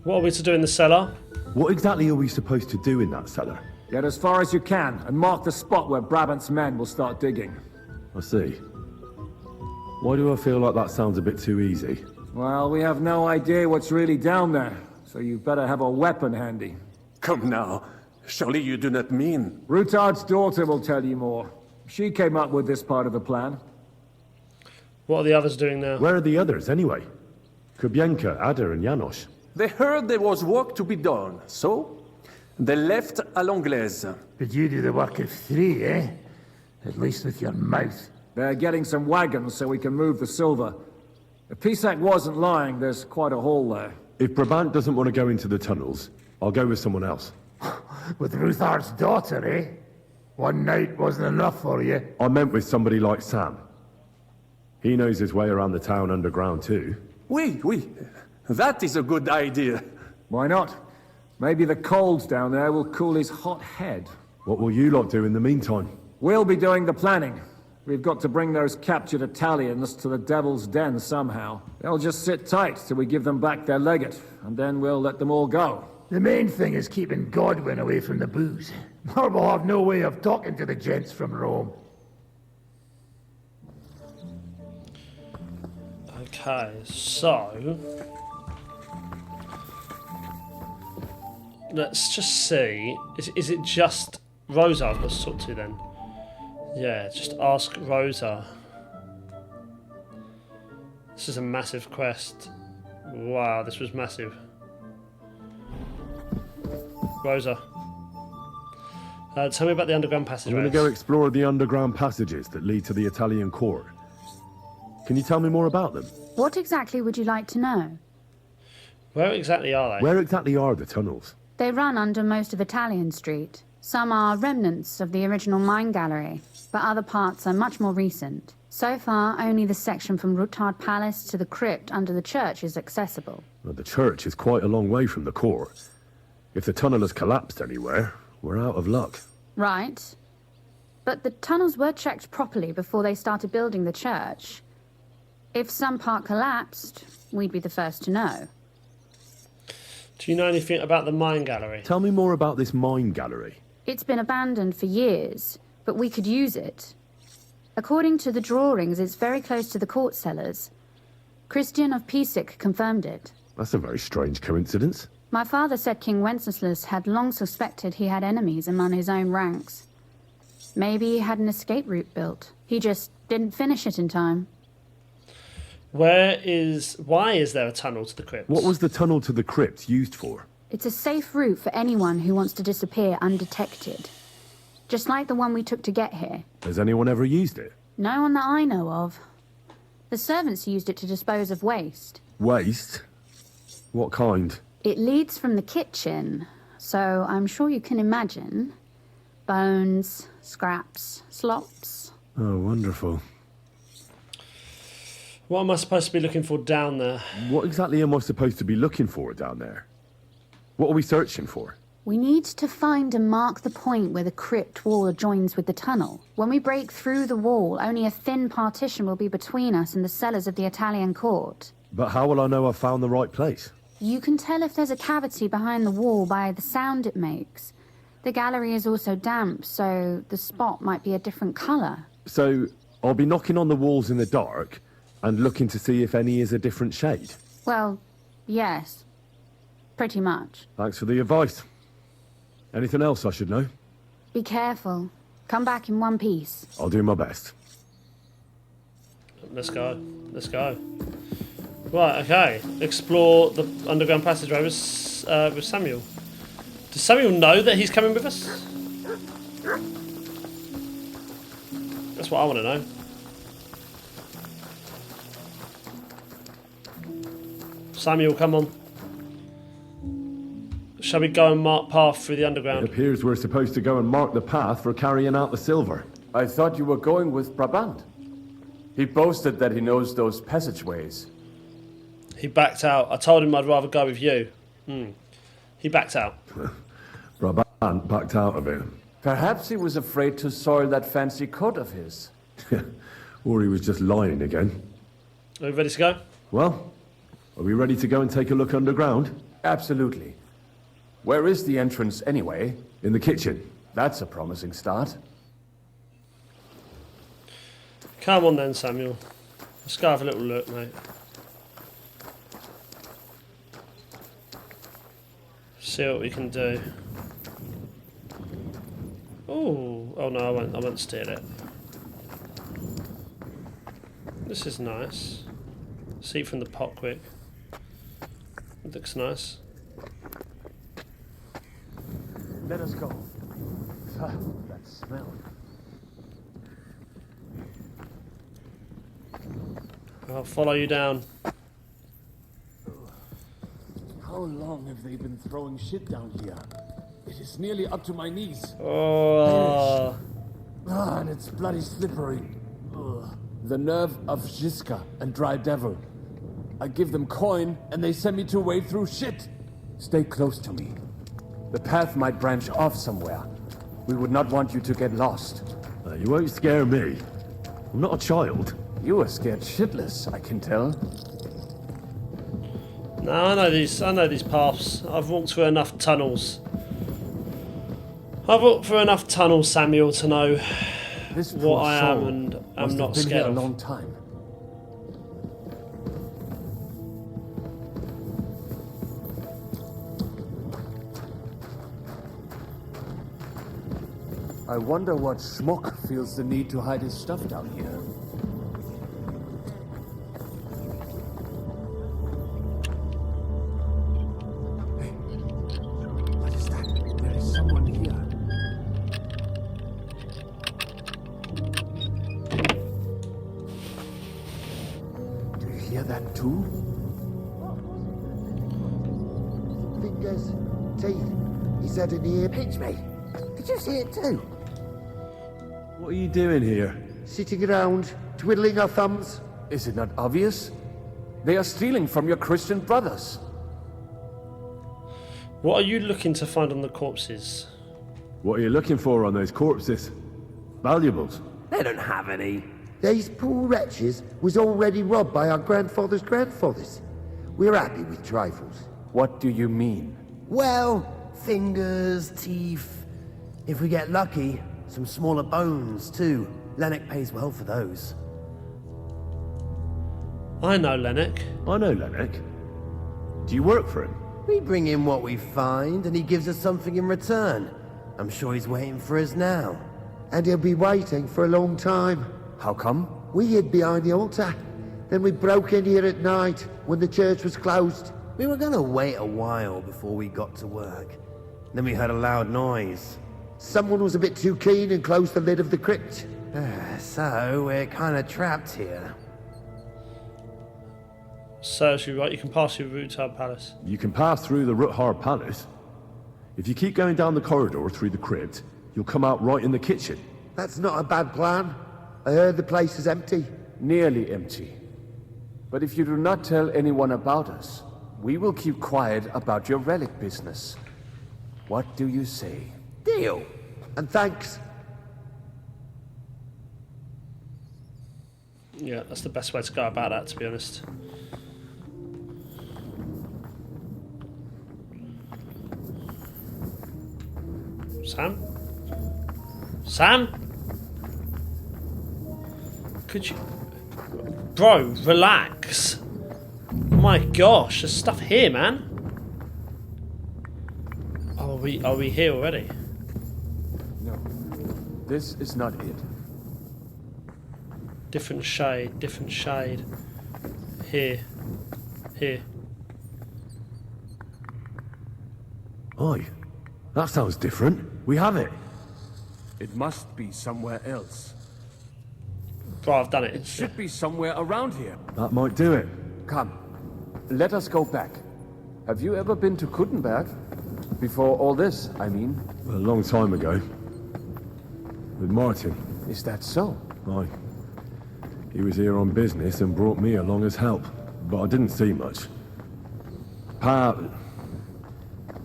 What are we to do in the cellar? What exactly are we supposed to do in that cellar? Get as far as you can and mark the spot where Brabant's men will start digging. I see. Why do I feel like that sounds a bit too easy? Well, we have no idea what's really down there, so you better have a weapon handy. Come now. Surely you do not mean... Rutard's daughter will tell you more. She came up with this part of the plan. What are the others doing now? Where are the others, anyway? Kubienka, Ada, and Janos. They heard there was work to be done, so they left à l'anglaise. But you do the work of three, eh? At least with your mouth. They're getting some wagons so we can move the silver. If Pisak wasn't lying, there's quite a hole there. If Brabant doesn't want to go into the tunnels, I'll go with someone else. With Ruthard's daughter, eh? One night wasn't enough for you. I meant with somebody like Sam. He knows his way around the town underground too. Oui. That is a good idea. Why not? Maybe the cold down there will cool his hot head. What will you lot do in the meantime? We'll be doing the planning. We've got to bring those captured Italians to the Devil's Den somehow. They'll just sit tight till we give them back their legate, and then we'll let them all go. The main thing is keeping Godwin away from the booze. Or we'll have no way of talking to the gents from Rome. Okay, so... let's just see. Is it just Rosa I've got to talk to then? Yeah, just ask Rosa. This is a massive quest. Wow, this was massive. Rosa. Tell me about the underground I'm passage. going to go explore the underground passages that lead to the Italian court. Can you tell me more about them? What exactly would you like to know? Where exactly are they? Where exactly are the tunnels? They run under most of Italian Street. Some are remnants of the original mine gallery, but other parts are much more recent. So far, only the section from Rutard Palace to the crypt under the church is accessible. Well, the church is quite a long way from the court. If the tunnel has collapsed anywhere, we're out of luck. Right. but the tunnels were checked properly before they started building the church. If some part collapsed, we'd be the first to know. Do you know anything about the mine gallery? Tell me more about this mine gallery. It's been abandoned for years, but we could use it. According to the drawings, it's very close to the court cellars. Christian of Pisek confirmed it. That's a very strange coincidence. My father said King Wenceslas had long suspected he had enemies among his own ranks. Maybe he had an escape route built. He just didn't finish it in time. Why is there a tunnel to the crypt? What was the tunnel to the crypt used for? It's a safe route for anyone who wants to disappear undetected. Just like the one we took to get here. Has anyone ever used it? No one that I know of. The servants used it to dispose of waste. Waste? What kind? It leads from the kitchen, so I'm sure you can imagine. Bones, scraps, slops. Oh, wonderful. What am I supposed to be looking for down there? What exactly am I supposed to be looking for down there? What are we searching for? We need to find and mark the point where the crypt wall joins with the tunnel. When we break through the wall, only a thin partition will be between us and the cellars of the Italian court. But how will I know I've found the right place? You can tell if there's a cavity behind the wall by the sound it makes. The gallery is also damp, so the spot might be a different colour. So, I'll be knocking on the walls in the dark and looking to see if any is a different shade? Well, yes. Pretty much. Thanks for the advice. Anything else I should know? Be careful. Come back in one piece. I'll do my best. Let's go. Let's go. Right, okay. Explore the underground passageway with Samuel. Does Samuel know that he's coming with us? That's what I want to know. Samuel, come on. Shall we go and mark path through the underground? It appears we're supposed to go and mark the path for carrying out the silver. I thought you were going with Brabant. He boasted that he knows those passageways. He backed out. I told him I'd rather go with you. He backed out. Brabant backed out of it. Perhaps he was afraid to soil that fancy coat of his. Or he was just lying again. Are we ready to go? Well, are we ready to go and take a look underground? Absolutely. Where is the entrance anyway? In the kitchen. That's a promising start. Come on then, Samuel. Let's go have a little look, mate. See what we can do. Oh no, I won't steal it. This is nice. See from the pot quick. It looks nice. Let us go. That smell. I'll follow you down. How long have they been throwing shit down here? It is nearly up to my knees. Oh. And it's bloody slippery. Ugh. The nerve of Ziska and Dry Devil. I give them coin and they send me to wade through shit. Stay close to me. The path might branch off somewhere. We would not want you to get lost. You won't scare me. I'm not a child. You are scared shitless, I can tell. No, I know these paths. I've walked through enough tunnels. I've walked through enough tunnels, Samuel, to know what I am and I'm not scared of. A long time. I wonder what schmuck feels the need to hide his stuff down here. Hey, what is that? There is someone here. Do you hear that too? Fingers, teeth. He said in the ear, pinch me. Did you see it too? What are you doing here? Sitting around, twiddling our thumbs. Is it not obvious? They are stealing from your Christian brothers. What are you looking to find on the corpses? What are you looking for on those corpses? Valuables? They don't have any. These poor wretches was already robbed by our grandfather's grandfathers. We're happy with trifles. What do you mean? Well, fingers, teeth. If we get lucky, some smaller bones too. Lennox pays well for those. I know Lennox. I know Lennox. Do you work for him? We bring in what we find, and he gives us something in return. I'm sure he's waiting for us now. And he'll be waiting for a long time. How come? We hid behind the altar. Then we broke in here at night when the church was closed. We were gonna wait a while before we got to work. Then we heard a loud noise. Someone was a bit too keen and closed the lid of the crypt. So we're kinda trapped here. So, you're right, you can pass through Ruthard Palace. You can pass through the Ruthard Palace. If you keep going down the corridor through the crypt, you'll come out right in the kitchen. That's not a bad plan. I heard the place is empty. Nearly empty. But if you do not tell anyone about us, we will keep quiet about your relic business. What do you say? Deal. And thanks. Yeah, that's the best way to go about that, to be honest. Sam? Sam? Could you... Bro, relax. Oh my gosh, there's stuff here, man. Oh, are we here already? No. This is not it. Different shade, different shade. Here. Here. Aye. That sounds different. We have it. It must be somewhere else. Bro, I've done it. It should be somewhere around here. That might do it. Come. Let us go back. Have you ever been to Kuttenberg? Before all this, I mean. A long time ago. With Martin. Is that so? Aye. He was here on business and brought me along as help. But I didn't see much.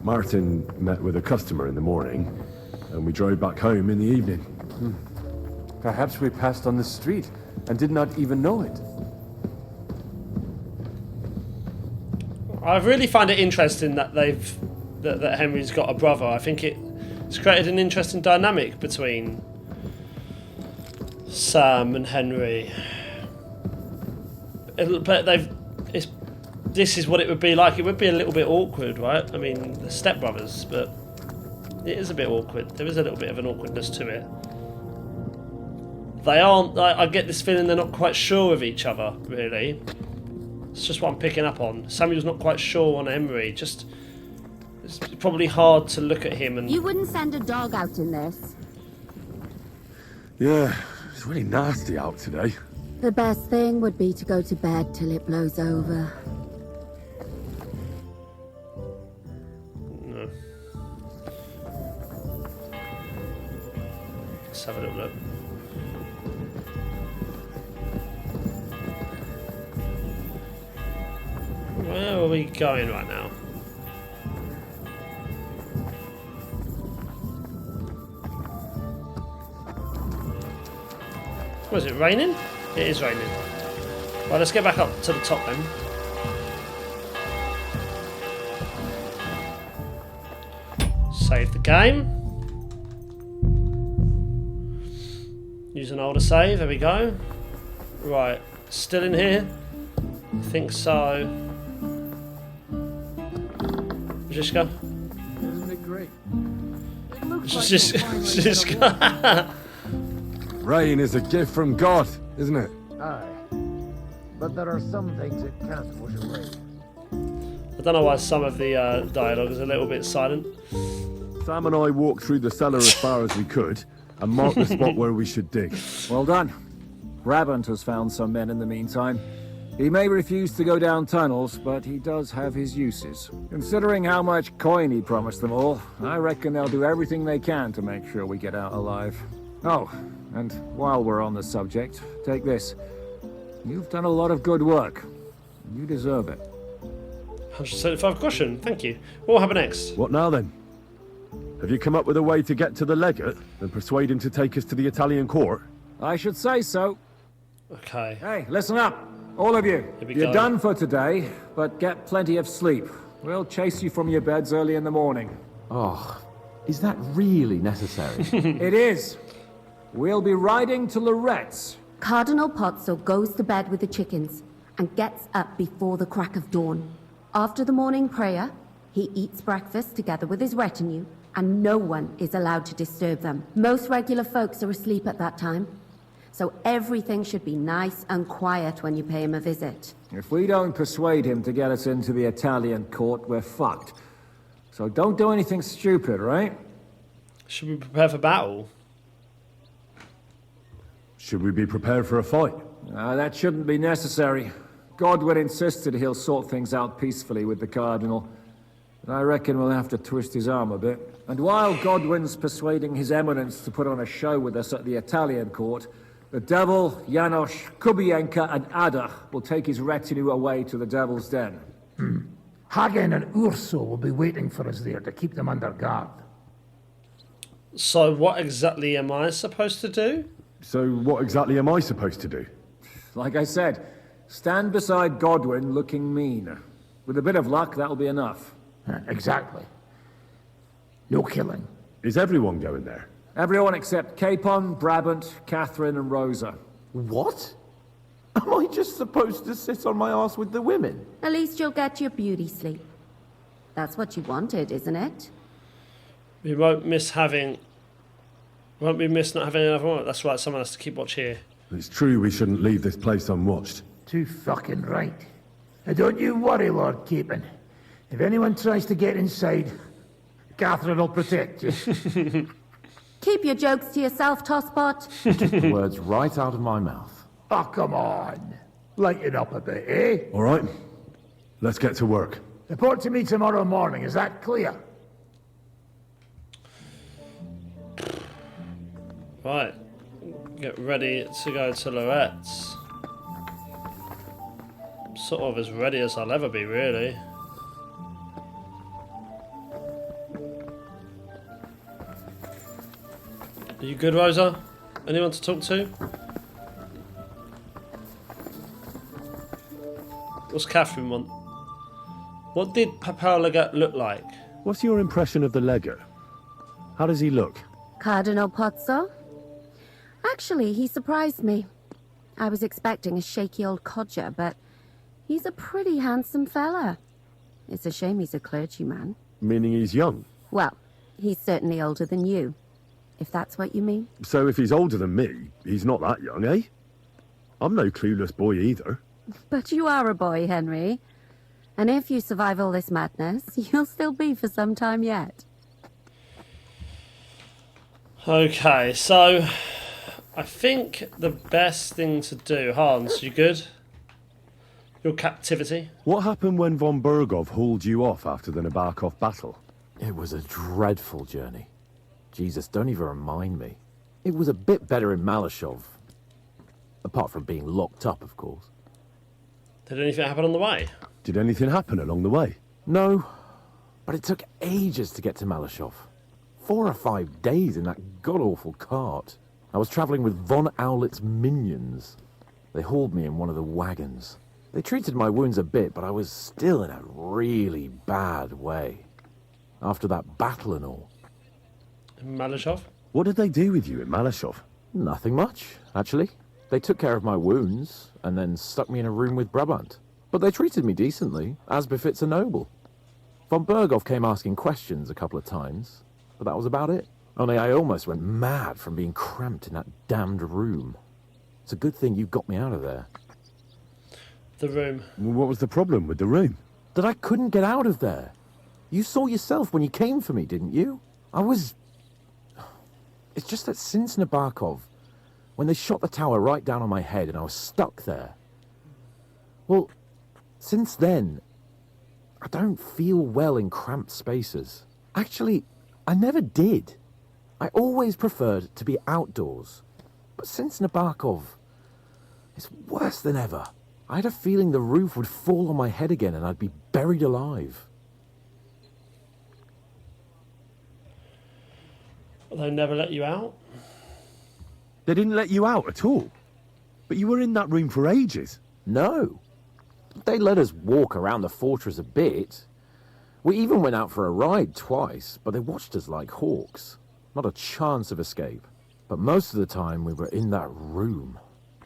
Martin met with a customer in the morning, and we drove back home in the evening. Perhaps we passed on the street and did not even know it. I really find it interesting that that Henry's got a brother. I think it's created an interesting dynamic between Sam and Henry. This is what it would be like. It would be a little bit awkward, right? I mean, the stepbrothers, but it is a bit awkward. There is a little bit of an awkwardness to it. They aren't... I get this feeling they're not quite sure of each other, really. It's just what I'm picking up on. Samuel's not quite sure on Henry. Just... It's probably hard to look at him and... You wouldn't send a dog out in this. Yeah, it's really nasty out today. The best thing would be to go to bed till it blows over. No. Let's have a little look. Where are we going right now? Was it raining? It is raining. Right, let's get back up to the top then. Save the game. Use an older save, there we go. Right, still in here? I think so. Zizka? Isn't it great? It looks like Zizka. Rain is a gift from God, isn't it? Aye. But there are some things it can't wash away. I don't know why some of the dialogue is a little bit silent. Sam and I walked through the cellar as far as we could and marked the spot where we should dig. Well done. Brabant has found some men in the meantime. He may refuse to go down tunnels, but he does have his uses. Considering how much coin he promised them all, I reckon they'll do everything they can to make sure we get out alive. Oh, and while we're on the subject, take this. You've done a lot of good work. You deserve it. 175 caution, thank you. What will happen next? What now then? Have you come up with a way to get to the legate and persuade him to take us to the Italian court? I should say so. Okay. Hey, listen up, all of you. You're done for today, but get plenty of sleep. We'll chase you from your beds early in the morning. Oh, is that really necessary? It is. We'll be riding to Lorette's. Cardinal Pozzo goes to bed with the chickens and gets up before the crack of dawn. After the morning prayer, he eats breakfast together with his retinue, and no one is allowed to disturb them. Most regular folks are asleep at that time, so everything should be nice and quiet when you pay him a visit. If we don't persuade him to get us into the Italian court, we're fucked. So don't do anything stupid, right? Should we prepare for battle? Should we be prepared for a fight? That shouldn't be necessary. Godwin insisted he'll sort things out peacefully with the Cardinal. And I reckon we'll have to twist his arm a bit. And while Godwin's persuading His Eminence to put on a show with us at the Italian court, the Devil, Janos, Kubienka, and Ada will take his retinue away to the Devil's Den. Hagen and Urso will be waiting for us there to keep them under guard. So what exactly am I supposed to do? So what exactly am I supposed to do? Like I said, stand beside Godwin looking mean. With a bit of luck, that'll be enough. Exactly. No killing. Is everyone going there? Everyone except Capon, Brabant, Catherine, and Rosa. What? Am I just supposed to sit on my ass with the women? At least you'll get your beauty sleep. That's what you wanted, isn't it? We won't miss not having another one. That's right, someone has to keep watch here. It's true we shouldn't leave this place unwatched. Too fucking right. Now don't you worry, Lord Capon. If anyone tries to get inside, Catherine will protect you. Keep your jokes to yourself, Tosspot. Took the words right out of my mouth. Oh, come on. Lighten up a bit, eh? All right. Let's get to work. Report to me tomorrow morning, is that clear? Right. Get ready to go to Lorette's. Sort of as ready as I'll ever be, really. Are you good, Rosa? Anyone to talk to? What's Catherine want? What did Papal Legate look like? What's your impression of the legate? How does he look? Cardinal Pozzo? Actually, he surprised me. I was expecting a shaky old codger, but he's a pretty handsome fella. It's a shame he's a clergyman. Meaning he's young? Well, he's certainly older than you, if that's what you mean. So if he's older than me, he's not that young, eh? I'm no clueless boy either. But you are a boy, Henry. And if you survive all this madness, you'll still be for some time yet. Okay, so I think the best thing to do... Hans, you good? Your captivity? What happened when von Bergov hauled you off after the Nabokov battle? It was a dreadful journey. Jesus, don't even remind me. It was a bit better in Malashov. Apart from being locked up, of course. Did anything happen on the way? Did anything happen along the way? No, but it took ages to get to Malashov. 4 or 5 days in that god-awful cart. I was travelling with von Owlet's minions. They hauled me in one of the wagons. They treated my wounds a bit, but I was still in a really bad way. After that battle and all. In Malashov? What did they do with you in Malashov? Nothing much, actually. They took care of my wounds, and then stuck me in a room with Brabant. But they treated me decently, as befits a noble. Von Bergov came asking questions a couple of times, but that was about it. Only I almost went mad from being cramped in that damned room. It's a good thing you got me out of there. The room. What was the problem with the room? That I couldn't get out of there. You saw yourself when you came for me, didn't you? It's just that since Nabokov, when they shot the tower right down on my head and I was stuck there. Well, since then, I don't feel well in cramped spaces. Actually, I never did. I always preferred to be outdoors. But since Nabokov, it's worse than ever. I had a feeling the roof would fall on my head again and I'd be buried alive. They never let you out? They didn't let you out at all? But you were in that room for ages. No. They let us walk around the fortress a bit. We even went out for a ride twice, but they watched us like hawks. Not a chance of escape. But most of the time we were in that room.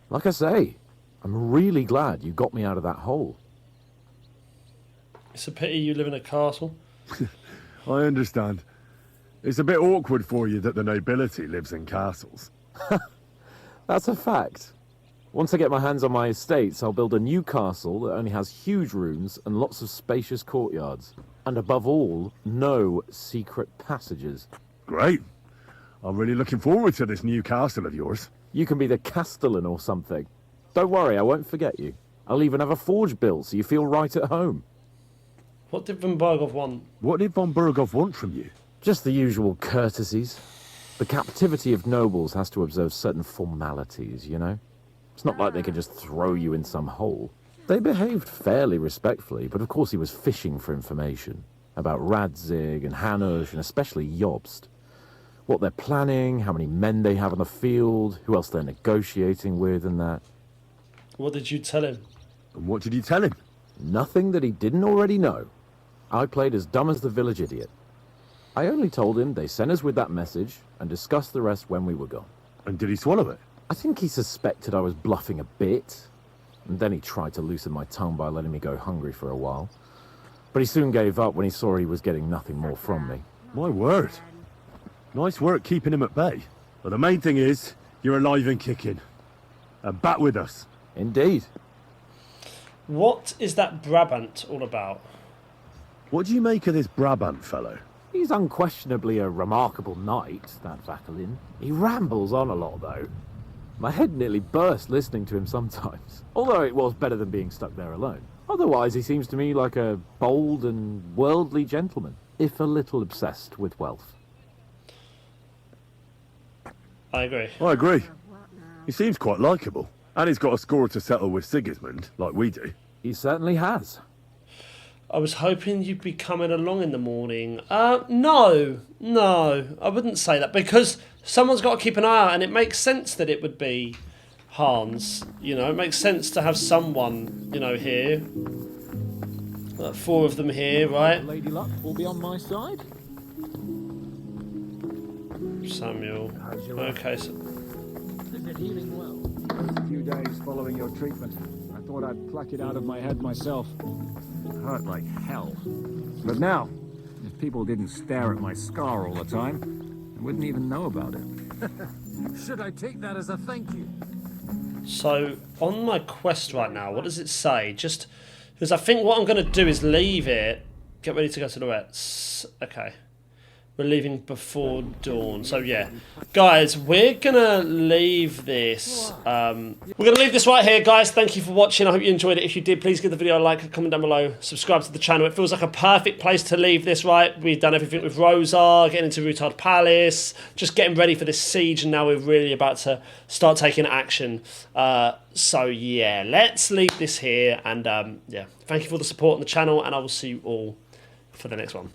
Like I say, I'm really glad you got me out of that hole. It's a pity you live in a castle. I understand. It's a bit awkward for you that the nobility lives in castles. That's a fact. Once I get my hands on my estates, I'll build a new castle that only has huge rooms and lots of spacious courtyards. And above all, no secret passages. Great. I'm really looking forward to this new castle of yours. You can be the castellan or something. Don't worry, I won't forget you. I'll even have a forge built so you feel right at home. What did von Berghoff want? What did von Berghoff want from you? Just the usual courtesies. The captivity of nobles has to observe certain formalities, you know? It's not like they can just throw you in some hole. They behaved fairly respectfully, but of course he was fishing for information. About Radzig and Hanush, and especially Jobst. What they're planning, how many men they have on the field, who else they're negotiating with and that. What did you tell him? And what did you tell him? Nothing that he didn't already know. I played as dumb as the village idiot. I only told him they sent us with that message and discussed the rest when we were gone. And did he swallow it? I think he suspected I was bluffing a bit. And then he tried to loosen my tongue by letting me go hungry for a while. But he soon gave up when he saw he was getting nothing more from me. My word. Nice work keeping him at bay. But the main thing is, you're alive and kicking. And back with us. Indeed. What is that Brabant all about? What do you make of this Brabant fellow? He's unquestionably a remarkable knight, that Vakalin. He rambles on a lot, though. My head nearly burst listening to him sometimes. Although it was better than being stuck there alone. Otherwise, he seems to me like a bold and worldly gentleman, if a little obsessed with wealth. I agree. I agree. He seems quite likeable. And he's got a score to settle with Sigismund, like we do. He certainly has. I was hoping you'd be coming along in the morning. No, I wouldn't say that, because someone's got to keep an eye out, and it makes sense that it would be Hans. You know, it makes sense to have someone, you know, here. 4 of them here, right? Lady Luck will be on my side. Samuel. Okay, so... Is it healing well? A few days following your treatment. I thought I'd pluck it out of my head myself. It hurt like hell. But now, if people didn't stare at my scar all the time, I wouldn't even know about it. Should I take that as a thank you? So, on my quest right now, what does it say? Just, because I think what I'm going to do is leave it. Get ready to go to the Rets. Okay. We're leaving before dawn. So, yeah. Guys, we're going to leave this. We're going to leave this right here, guys. Thank you for watching. I hope you enjoyed it. If you did, please give the video a like, a comment down below. Subscribe to the channel. It feels like a perfect place to leave this, right? We've done everything with Rosa, getting into Rutard Palace, just getting ready for this siege, and now we're really about to start taking action. So, yeah, let's leave this here. And, yeah, thank you for the support on the channel, and I will see you all for the next one.